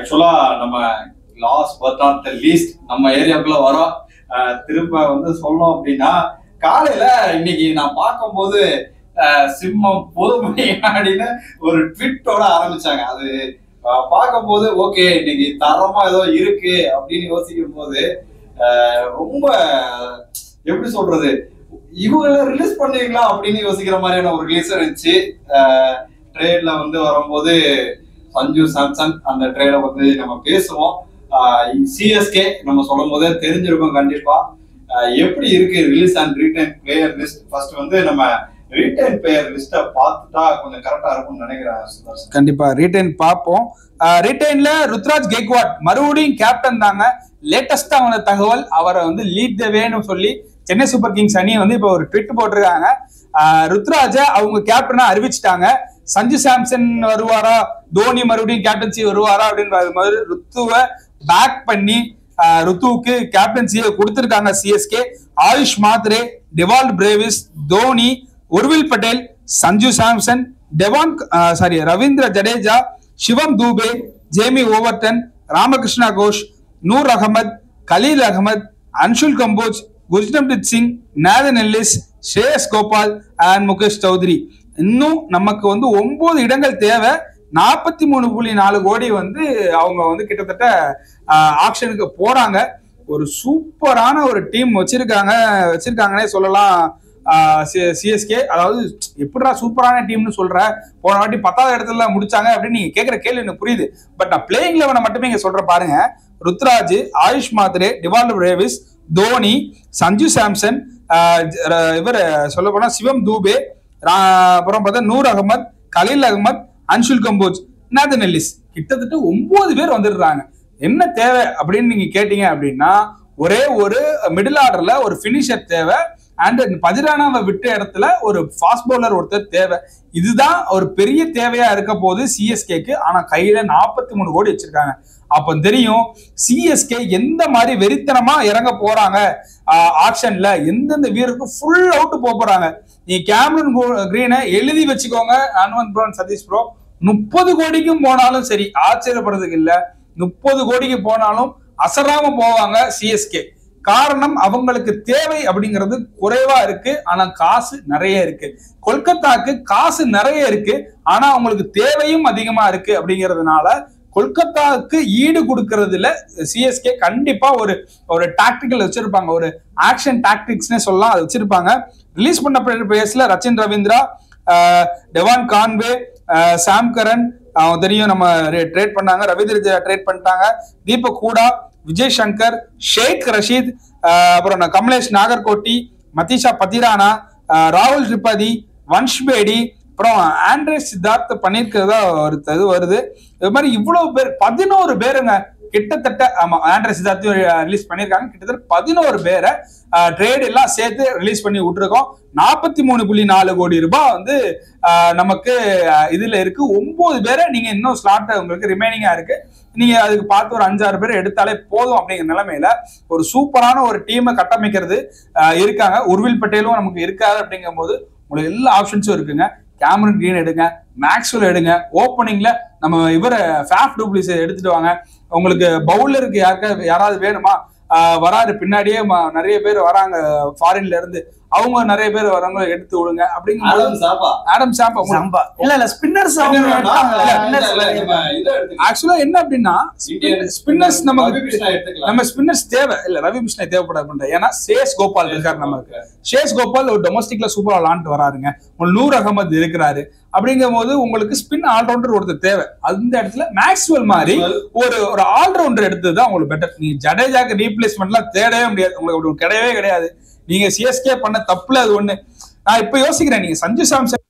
ஆக்சுவலா நம்ம last but not the least நம்ம ஏரியாவுக்குள்ள வரோம். திரும்ப வந்து சொல்லணும் அப்படின்னா, காலையில இன்னைக்கு நான் பார்க்கும்போது சிம்மம் பொதுமை அப்படின்னு ஒரு ட்விட்டோட ஆரம்பிச்சாங்க. அது பார்க்கும்போது ஓகே இன்னைக்கு தரமா ஏதோ இருக்கு அப்படின்னு யோசிக்கும் போது ரொம்ப எப்படி சொல்றது, இவங்க ரிலீஸ் பண்ணுவீங்களா அப்படின்னு யோசிக்கிற மாதிரியான ஒரு ரிலீஸ் இருந்துச்சு. ட்ரேட்ல வந்து வரும்போது சஞ்சு சாம்சன் அந்த ட்ரேட வந்து நம்ம பேசுவோம். சிஎஸ்கே நம்ம சொல்லும் போதே தெரிஞ்சிருக்கோம் கண்டிப்பா. எப்படி இருக்கு release and retain player list? First வந்து நம்ம ரீட்டைன் பிளேயர் லிஸ்ட பார்த்துட்டா கொஞ்சம் கரெக்டா இருக்கும்னு நினைக்கிறேன். கண்டிப்பா ரீட்டைன் பார்ப்போம். ரீட்டைன்ல ருத்ராஜ் கெய்க்வாட் மறுபடியும் கேப்டன் தாங்க. லேட்டஸ்டா அவன தகவல், அவரை வந்து லீட் த வேன்னு சொல்லி சென்னை சூப்பர் கிங்ஸ் அணி வந்து இப்ப ஒரு ட்வீட் போட்டிருக்காங்க. ருத்ராஜ அவங்க கேப்டனா அறிவிச்சிட்டாங்க. சஞ்சு சாம்சன் வருவாரா, தோனி மறுபடியும் கேப்டன்சி வருவாரா அப்படின்னு மாதிரி ருத்துவை பேக் பண்ணி ருத்துவுக்கு கேப்டன்சியை கொடுத்திருக்காங்க CSK. Ayush Mhatre, Dewald Brevis, Dhoni, Urvil Patel, Sanju Samson, Ravindra Jadeja, Shivam Dube, Jamie Overton, Ramakrishna Ghosh, Noor Ahmad, Khaleel Ahmed, Anshul Kamboj, Gurjanpreet Singh, Nathan Ellis, Shreyas Gopal and Mukesh Choudhary. இன்னும் நமக்கு வந்து 9 இடங்கள் தேவை. 43.4 கோடி வந்து அவங்க வந்து கிட்டத்தட்ட ஆக்ஷனுக்கு போறாங்க. ஒரு சூப்பரான ஒரு டீம் வச்சிருக்காங்கன்னே சொல்லலாம் சிஎஸ்கே. அதாவது எப்படிடா சூப்பரான டீம்னு சொல்ற, போன வாட்டி 10வது இடத்துல முடிச்சாங்க அப்படின்னு நீங்க கேட்கிற கேள்வி எனக்கு புரியுது. பட் நான் பிளேயிங் லெவனை மட்டுமே இங்க சொல்ற பாருங்க. ருத்ராஜ், ஆயுஷ் மாத்ரே, டிவால்ட் பிரேவிஸ், தோனி, சஞ்சு சாம்சன், இவர் சொல்ல போனா சிவம் தூபே, அப்புறம் பார்த்தா நூர் அகமது, கலீல் அகமது, அன்ஷுல் கம்போஜ், நேதன் எல்லிஸ், கிட்டத்தட்ட 9 பேர் வந்துடுறாங்க. என்ன தேவை அப்படின்னு நீங்க கேட்டீங்க அப்படின்னா, ஒரே ஒரு மிடில் ஆர்டர்ல ஒரு பினிஷர் தேவை. அண்ட் பதிரானாவை விட்ட இடத்துல ஒரு ஃபாஸ்ட் பவுலர் ஒருத்தர் தேவை. இதுதான் ஒரு பெரிய தேவையா இருக்க போது சிஎஸ்கேக்கு. ஆனா கையில 43 கோடி வச்சிருக்காங்க. அப்ப தெரியும் சிஎஸ்கே எந்த மாதிரி வெறித்தனமா இறங்க போறாங்க ஆக்ஷன்ல, எந்தெந்த வீரருக்கும் ஃபுல் அவுட் போறாங்க. நீ கேமரன் கிரீனை எழுதி வச்சுக்கோங்க. அன்வந்த் ப்ரோ, சதீஷ் ப்ரோ, 30 கோடிக்கும் போனாலும் சரி, ஆச்சரியப்படுறதுக்கு இல்ல. 30 கோடிக்கு போனாலும் அசராம போவாங்க சிஎஸ்கே. காரணம் அவங்களுக்கு தேவை அப்படிங்கிறது குறைவா இருக்கு, ஆனா காசு நிறைய இருக்கு. கொல்கத்தாக்கு காசு நிறைய இருக்கு, ஆனா அவங்களுக்கு தேவையும் அதிகமா இருக்கு. அப்படிங்கிறதுனால கொல்கத்தாவுக்கு ஈடு கொடுக்கறதுல சிஎஸ்கே கண்டிப்பா ஒரு டாக்டிக்கல் வச்சிருப்பாங்க, ஒரு ஆக்ஷன் டாக்டிக்ஸ்னே சொல்லலாம், அது வச்சிருப்பாங்க. ரிலீஸ் பண்ண பிளேயர்ஸ்ல ரச்சின் ரவீந்திரா, டெவான் கான்வே, சாம் கரன் தெரியும் நம்ம ட்ரேட் பண்ணாங்க, ரவீந்திர ட்ரேட் பண்ணிட்டாங்க, தீபக் ஹூடா, விஜய் சங்கர், ஷேக் ரஷீத், அப்புறம் கமலேஷ் நாகர்கோட்டி, மதீஷா பதிரானா, ராகுல் திரிபாதி, வன்ஷ் பேடி, அப்புறம் ஆண்ட்ரே சித்தார்த் பண்ணிருக்கிறதா ஒரு இது வருது. இது மாதிரி இவ்வளவு பேர் 11 பேருங்க கிட்டத்தட்ட. ஆமா, ஆண்ட்ரே சித்தார்த்தையும் ரிலீஸ் பண்ணிருக்காங்க. கிட்டத்தட்ட 11 பேரை ட்ரேட் எல்லாம் சேர்த்து ரிலீஸ் பண்ணி விட்டுருக்கோம். 43.4 கோடி ரூபாய் வந்து நமக்கு இதுல இருக்கு. 9 பேரை நீங்க இன்னும் ஸ்லாட் உங்களுக்கு ரிமைனிங்கா இருக்கு. நீங்க அதுக்கு பார்த்து ஒரு 5-6 பேர் எடுத்தாலே போதும். அப்படிங்கிற நிலைமையில ஒரு சூப்பரான ஒரு டீமை கட்டமைக்கிறது இருக்காங்க. உர்வில் பட்டேலும் நமக்கு இருக்காது. அப்படிங்கும் போது உங்களுக்கு எல்லா ஆப்ஷன்ஸும் இருக்குங்க. கேமரன் கிரீன் எடுங்க, மேக்ஸ்வெல் எடுங்க, ஓப்பனிங்ல நம்ம இவரை ஃபேஃப் டு பிளேசிஸ் எடுத்துட்டு வாங்க. உங்களுக்கு பவுலருக்கு யாராவது வேணுமா, வராரு பின்னாடியே நிறைய பேர் வராங்க ஃபாரின்ல இருந்து, அவங்க நிறைய பேர் வரவங்க எடுத்து விடுங்க. அப்படிங்கிற ஆடம் சாம்பா இல்ல ஸ்பின்னர்ஸ். ஆக்சுவலா என்ன அப்படின்னா ஸ்பின்னர்ஸ் நம்ம ஸ்பின்னர்ஸ் தேவை இல்ல, ரவி கிருஷ்ணா தேவைப்படாது. ஏன்னா சேஷ் கோபால் இருக்காரு நமக்கு. சேஷ் கோபால் ஒரு டொமஸ்டிக்ல சூப்பரா விளாண்டு வராருங்க. நூர் அகமது இருக்கிறாரு. அப்படிங்கும் போது உங்களுக்கு ஸ்பின் ஆல்ரவுண்டர் ஒருத்தர் தேவை. அந்த இடத்துல மேக்ஸ்வெல் மாதிரி ஒரு ஆல்ரவுண்டர் எடுத்ததுதான் உங்களுக்கு பெட்டர். நீங்க ஜடேஜாக்கு ரீப்ளேஸ்மெண்ட்லாம் தேடவே முடியாது, உங்களுக்கு கிடையவே கிடையாது. நீங்க சிஎஸ்கே பண்ண தப்புல அது ஒண்ணு. நான் இப்ப யோசிக்கிறேன், நீங்க சஞ்சு சாம்சன்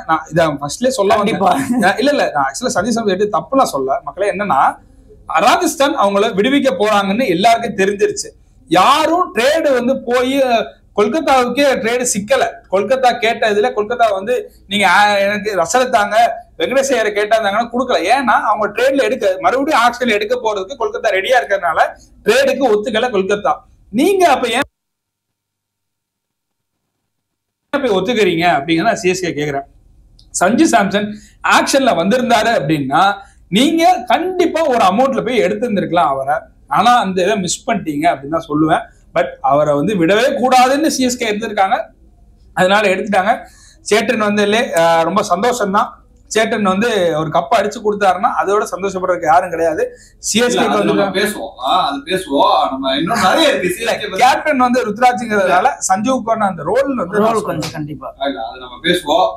நான் இத ஃபர்ஸ்ட்லயே சொல்ல இல்ல நான் ஆக்சுவலா சஞ்சு சாம்சன் எடுத்து தப்புலாம் சொல்ல மக்களே. என்னன்னா ராஜஸ்தான் அவங்கள விடுவிக்க போறாங்கன்னு எல்லாருக்கும் தெரிஞ்சிருச்சு. யாரும் ட்ரேடு வந்து போய் கொல்கத்தாவுக்கே ட்ரேடு சிக்கல. கொல்கத்தா கேட்ட இதுல கொல்கத்தா வந்து நீங்க எனக்கு ரசலத்தாங்க, வெங்கடேஷ் ஐயரை கேட்டாங்கன்னா கொடுக்கல. ஏன்னா அவங்க ட்ரேட்ல மறுபடியும் ஆக்ஷன்ல எடுக்க போறதுக்கு கொல்கத்தா ரெடியா இருக்கிறதுனால ட்ரேடுக்கு ஒத்துக்கல கொல்கத்தா. நீங்க அப்ப ஏன் போய் ஒத்துக்கிறீங்க அப்படிங்கிறத சிஎஸ்கே கேட்கிறேன். சஞ்சு சாம்சன் ஆக்ஷன்ல வந்திருந்தாரு அப்படின்னா நீங்க கண்டிப்பா ஒரு அமௌண்ட்ல போய் எடுத்திருந்திருக்கலாம் அவரை. ஆனா அந்த இதை மிஸ் பண்ணிட்டீங்க அப்படின்னு தான் சொல்லுவேன். பட் அவரை வந்து விடவே கூடாதுன்னு சிஎஸ்கே எடுத்திருக்காங்க, அதனால எடுத்துட்டாங்க. சேட்டன் வந்து ரொம்ப சந்தோஷம் தான். சேட்டன் வந்து ஒரு கப்பை அடிச்சு கொடுத்தாருன்னா அதோட சந்தோஷப்படுறதுக்கு யாரும் கிடையாது. சிஎஸ்கே கேப்டன் வந்து ருத்ராஜ்ங்கிறதுனால சஞ்சுவுக்கான அந்த ரோல் வந்து கொஞ்சம் கண்டிப்பா அது நம்ம பேசுவோம்.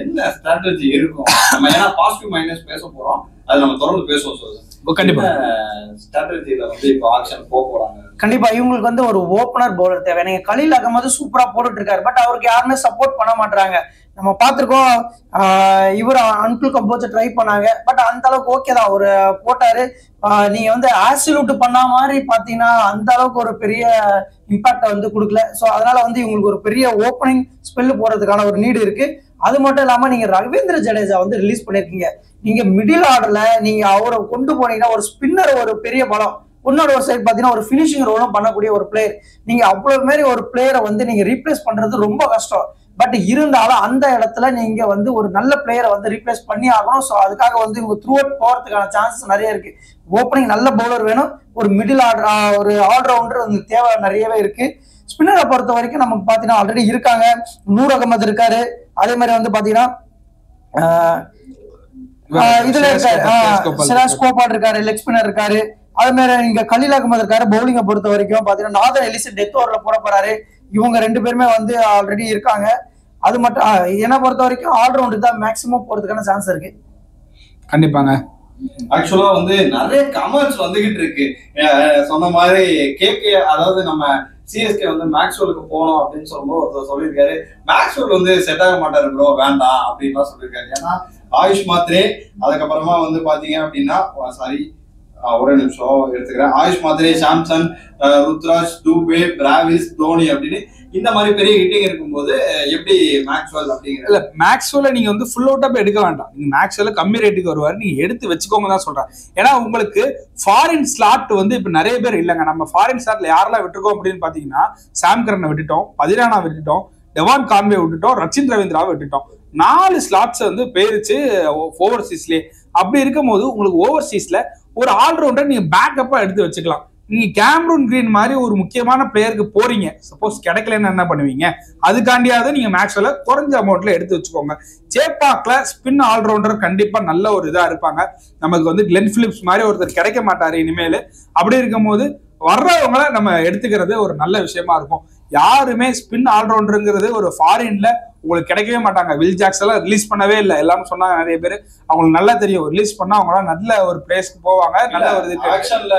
என்ன ஸ்ட்ராட்டஜி இருக்கும் நம்ம ஏன்னா பாசிட்டிவ் மைனஸ் பேச போறோம், அது நம்ம தொடர்ந்து பேசுவோம். சொல்லுங்க கண்டிப்பா ஸ்ட்ராட்டஜில வந்து இப்போ ஆக்ஷன் போறாங்க. கண்டிப்பா இவங்களுக்கு வந்து ஒரு ஓப்பனர் பவுலர் தேவை. நீங்க கலீல் அகமது சூப்பரா போட்டுட்டு இருக்காரு, பட் அவருக்கு யாருமே சப்போர்ட் பண்ண மாட்டாங்க. நம்ம பார்த்திருக்கோம், இவர் அன்குல் கம்போஸ் ட்ரை பண்ணாங்க, பட் அந்த அளவுக்கு ஓகே தான் ஒரு போட்டாரு. நீங்க வந்து ஆசிலூட் பண்ண மாதிரி பாத்தீங்கன்னா அந்த அளவுக்கு ஒரு பெரிய இம்பாக்ட வந்து கொடுக்கல. ஸோ அதனால வந்து இவங்களுக்கு ஒரு பெரிய ஓப்பனிங் ஸ்பெல் போறதுக்கான ஒரு நீடு இருக்கு. அது மட்டும் இல்லாம நீங்க ரவீந்திர ஜடேஜா வந்து ரிலீஸ் பண்ணிருக்கீங்க. நீங்க மிடில் ஆர்டர்ல நீங்க அவரை கொண்டு போனீங்கன்னா ஒரு ஸ்பின்னர் ஒரு பெரிய பலம், இன்னொரு ஒரு சைட் பாத்தீங்கன்னா ஒரு பினிஷிங் ரோலும் பண்ணக்கூடிய ஒரு பிளேயர். நீங்க அவ்வளவு மாரி ஒரு பிளேயரை வந்து நீங்க ரீப்ளேஸ் பண்றது ரொம்ப கஷ்டம். பட் இருந்தாலும் அந்த இடத்துல நீங்க வந்து ஒரு நல்ல பிளேயரை வந்து ரீப்ளேஸ் பண்ணி ஆகணும். ஸோ அதுக்காக வந்து இவங்க த்ரூ அவுட் போறதுக்கான சான்சஸ் நிறைய இருக்கு. ஓப்பனிங் நல்ல பவுலர் வேணும், ஒரு மிடில் ஆர்டர் ஒரு ஆல்ரவுண்டர் வந்து தேவை நிறையவே இருக்கு. ஸ்பின்னரை பொறுத்த வரைக்கும் நமக்கு பாத்தீங்கன்னா ஆல்ரெடி இருக்காங்க, நூர் அகமது இருக்காரு, அதே மாதிரி வந்து பாத்தீங்கன்னா இதுல இருக்காரு சிராஜ் கோபால் இருக்காரு, லெக் ஸ்பின்னர் இருக்காரு. அதே மாதிரி இங்க கலீல் அகமது இருக்காரு. பவுலிங்கை பொறுத்த வரைக்கும் பாத்தீங்கன்னா நாதர் எலிஸ் டெத் ஓவர்ல போட போறாரு. இவங்க ரெண்டு பேருமே வந்து ஆல்ரெடி இருக்காங்க. அது மட்டும் என்ன பொறுத்த வரைக்கும் ஆல்ரவுண்டர் தான் மேக்சிமம் போறதுக்கான சான்ஸ் இருக்கு. கண்டிப்பாங்க. ஆக்சுவலா வந்து நிறைய கமெண்ட்ஸ் வந்துகிட்டு இருக்கு. சொன்ன மாதிரி கேகே, அதாவது நம்ம சிஎஸ்கே வந்து மேக்ஸ்வெலுக்கு போனோம் அப்படின்னு சொல்லும்போது ஒருத்தர் சொல்லியிருக்காரு, மேக்ஸ்வெல் வந்து செட் ஆக மாட்டாரு ப்ரோ, வேண்டாம் அப்படின்லாம் சொல்லியிருக்காரு. ஏன்னா ஆயுஷ் மாத்ரே, அதுக்கப்புறமா வந்து பாத்தீங்க அப்படின்னா சாரி ஒரே நிமிஷம் எடுத்துக்கிறேன், ஆயுஷ் மாத்ரே, சாம்சன், ருத்ராஜ், டூபே, பிராவிஸ், தோனி அப்படின்னு இந்த மாதிரி பெரிய ஹிட்டிங் இருக்கும்போது எப்படி மேக்ஸ்வெல் அப்படிங்கிற இல்ல மேக்ஸ்வெல்ல நீங்க வந்து ஃபுல் அவுட்டா எடுக்க வேண்டாம். நீங்க மேக்ஸ்வெல்ல கம்மி ரேட்டுக்கு வருவாரு, நீங்க எடுத்து வச்சுக்கோங்க தான் சொல்றேன். ஏன்னா உங்களுக்கு ஃபாரின் ஸ்லாட் வந்து இப்ப நிறைய பேர் இல்லைங்க. நம்ம ஃபாரின் ஸ்லாட்ல யாரெல்லாம் விட்டுருக்கோம் அப்படின்னு பாத்தீங்கன்னா சாம் கரனை விட்டுட்டோம், பதிரானா விட்டுட்டோம், டெவான் கான்வே விட்டுட்டோம், ரச்சின் ரவீந்திராவை விட்டுட்டோம். 4 ஸ்லாட்ஸ் வந்து போயிருச்சு ஓவர்சீஸ்லயே. அப்படி இருக்கும் போது உங்களுக்கு ஓவர்சீஸ்ல ஒரு ஆல்ரவுண்டர் நீங்க பேக்கப்பா எடுத்து வச்சுக்கலாம். நீங்க கேம்ரூன் கிரீன் மாதிரி ஒரு முக்கியமான பிளேயருக்கு போறீங்க, சப்போஸ் கிடைக்கலன்னு என்ன பண்ணுவீங்க? அதுக்காண்டியாவது நீங்க மேக்ஸ்வெல்ல குறைஞ்ச அமௌண்ட்ல எடுத்து வச்சுக்கோங்க. சேப்பாக்ல ஸ்பின் ஆல்ரவுண்டர் கண்டிப்பா நல்ல ஒரு இதா இருப்பாங்க. நமக்கு வந்து கிளென் பிலிப்ஸ் மாதிரி ஒருத்தர் கிடைக்க மாட்டாரு இனிமேல். அப்படி இருக்கும் போது வர்றவங்களை நம்ம எடுத்துக்கிறது ஒரு நல்ல விஷயமா இருக்கும். யாருமே ஸ்பின் ஆல்ரவுண்டருங்கிறது ஒரு ஃபாரின்ல உங்களுக்கு கிடைக்கவே மாட்டாங்க. வில் ஜாக்ஸ் எல்லாம் ரிலீஸ் பண்ணவே இல்லை, எல்லாரும் சொன்னாங்க நிறைய பேர். அவங்களுக்கு நல்லா தெரியும், ரிலீஸ் பண்ணா அவங்களாம் நல்ல ஒரு பிளேஸ்க்கு போவாங்க, நல்ல ஒரு ஆக்ஷன்ல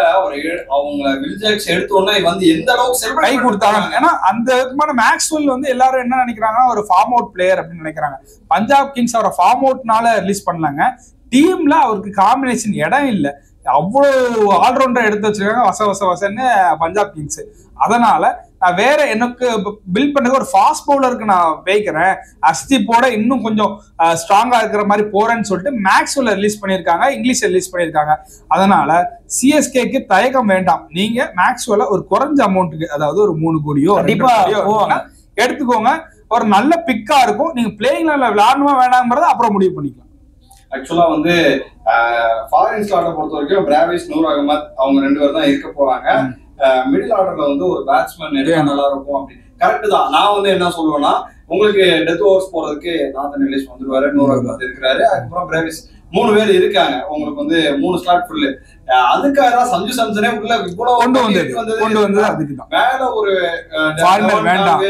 அவங்க வில் ஜாக்ஸ் எடுத்தோன்னே வந்து எந்த அளவுக்கு கை கொடுத்தாங்க. ஏன்னா அந்த விதமான மேக்ஸ்வெல் வந்து எல்லாரும் என்ன நினைக்கிறாங்கன்னா ஒரு ஃபார்ம் அவுட் பிளேயர் அப்படின்னு நினைக்கிறாங்க. பஞ்சாப் கிங்ஸ் அவரை ஃபார்ம் அவுட்னால ரிலீஸ் பண்ணாங்க. டீம்ல அவருக்கு காம்பினேஷன் இடம் இல்லை, அவ்வளவு ஆல்ரவுண்டர் எடுத்து வச்சிருக்காங்க வசன்னு பஞ்சாப் கிங்ஸ். அதனால நான் வேற எனக்கு பில்ட் பண்ண ஒரு ஃபாஸ்ட் பவுலருக்கு நான் வைக்கிறேன், அஸ்தீப்போட இன்னும் கொஞ்சம் ஸ்ட்ராங்கா இருக்கிற மாதிரி போறேன்னு சொல்லிட்டு மேக்ஸ்வெல்ல ரிலீஸ் பண்ணியிருக்காங்க, இங்கிலீஷ்ல ரிலீஸ் பண்ணியிருக்காங்க. அதனால சிஎஸ்கேக்கு தயக்கம் வேண்டாம். நீங்க மேக்ஸ்வெல்ல ஒரு குறைஞ்ச அமௌண்ட்டுக்கு, அதாவது ஒரு 3 கோடியோ எடுத்துக்கோங்க. ஒரு நல்ல பிக்கா இருக்கும். நீங்க பிளேயிங் விளையாடணுமா வேணாங்கிறத அப்புறம் முடிவு பண்ணிக்கலாம். ஆக்சுவலா வந்து ஃபாரின் ஸ்லாட்டை பொறுத்த வரைக்கும் பிராவிஸ், நூர் அகமத் அவங்க 2 பேர் தான் இருக்க போறாங்க. மிடில் ஆர்டர்ல வந்து ஒரு பேட்ஸ்மேன் எடுத்தா நல்லா இருக்கும் அப்படின்னு. கரெக்ட் தான். நான் வந்து என்ன சொல்லுவேன்னா, உங்களுக்கு டெத் ஓவர்ஸ் போறதுக்கு நாதன் எலிஸ் வந்துருவாரு, நூர் அகமத் இருக்கிறாரு, அதுக்கப்புறம் பிராவிஸ் 3 பேர் இருக்காங்க. உங்களுக்கு வந்து 3 ஸ்லாட் ஃபுல்லு. அதுக்காக தான் சஞ்சு சாம்சனே உள்ள இவ்வளவு கொண்டு வந்து அதுக்குதான் வேற ஒரு வேண்டாம்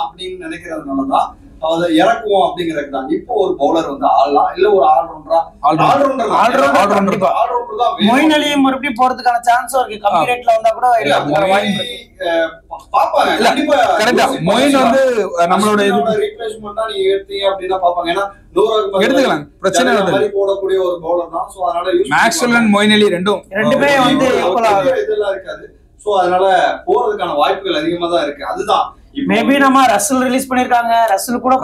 அப்படின்னு நினைக்கிறதுனாலதான் அதை இறக்குவோம் அப்படிங்கிறது தான். இப்போ ஒரு பவுலர் வந்து ஆடலாம், இல்ல ஒரு ஆல்ரவுண்டர் தான். மொயின் அலியை மறுபடியும் போறதுக்கான சான்ஸும் இருக்கு. கம்மி ரேட்ல வந்தா கூட பாப்பாங்க. கண்டிப்பா மொயின் வந்து நம்மளோட ரீப்ளேஸ்மெண்டா நீங்க எடுத்தீங்க அப்படின்னா பாப்பாங்க. ஏன்னா எடுத்துக்கலாம், பிரச்சனை இல்லை, போடக்கூடிய ஒரு பவுலர் தான். சோ அதனால மேக்ஸ்வெல் அண்ட் மொயின் அலி ரெண்டுமே வந்து இதெல்லாம் இருக்காது. சோ அதனால போறதுக்கான வாய்ப்புகள் அதிகமா தான் இருக்கு. அதுதான் மேபி நம்ம ரசல் ரிலீஸ் பண்ணிருக்காங்க, ரசல் கூட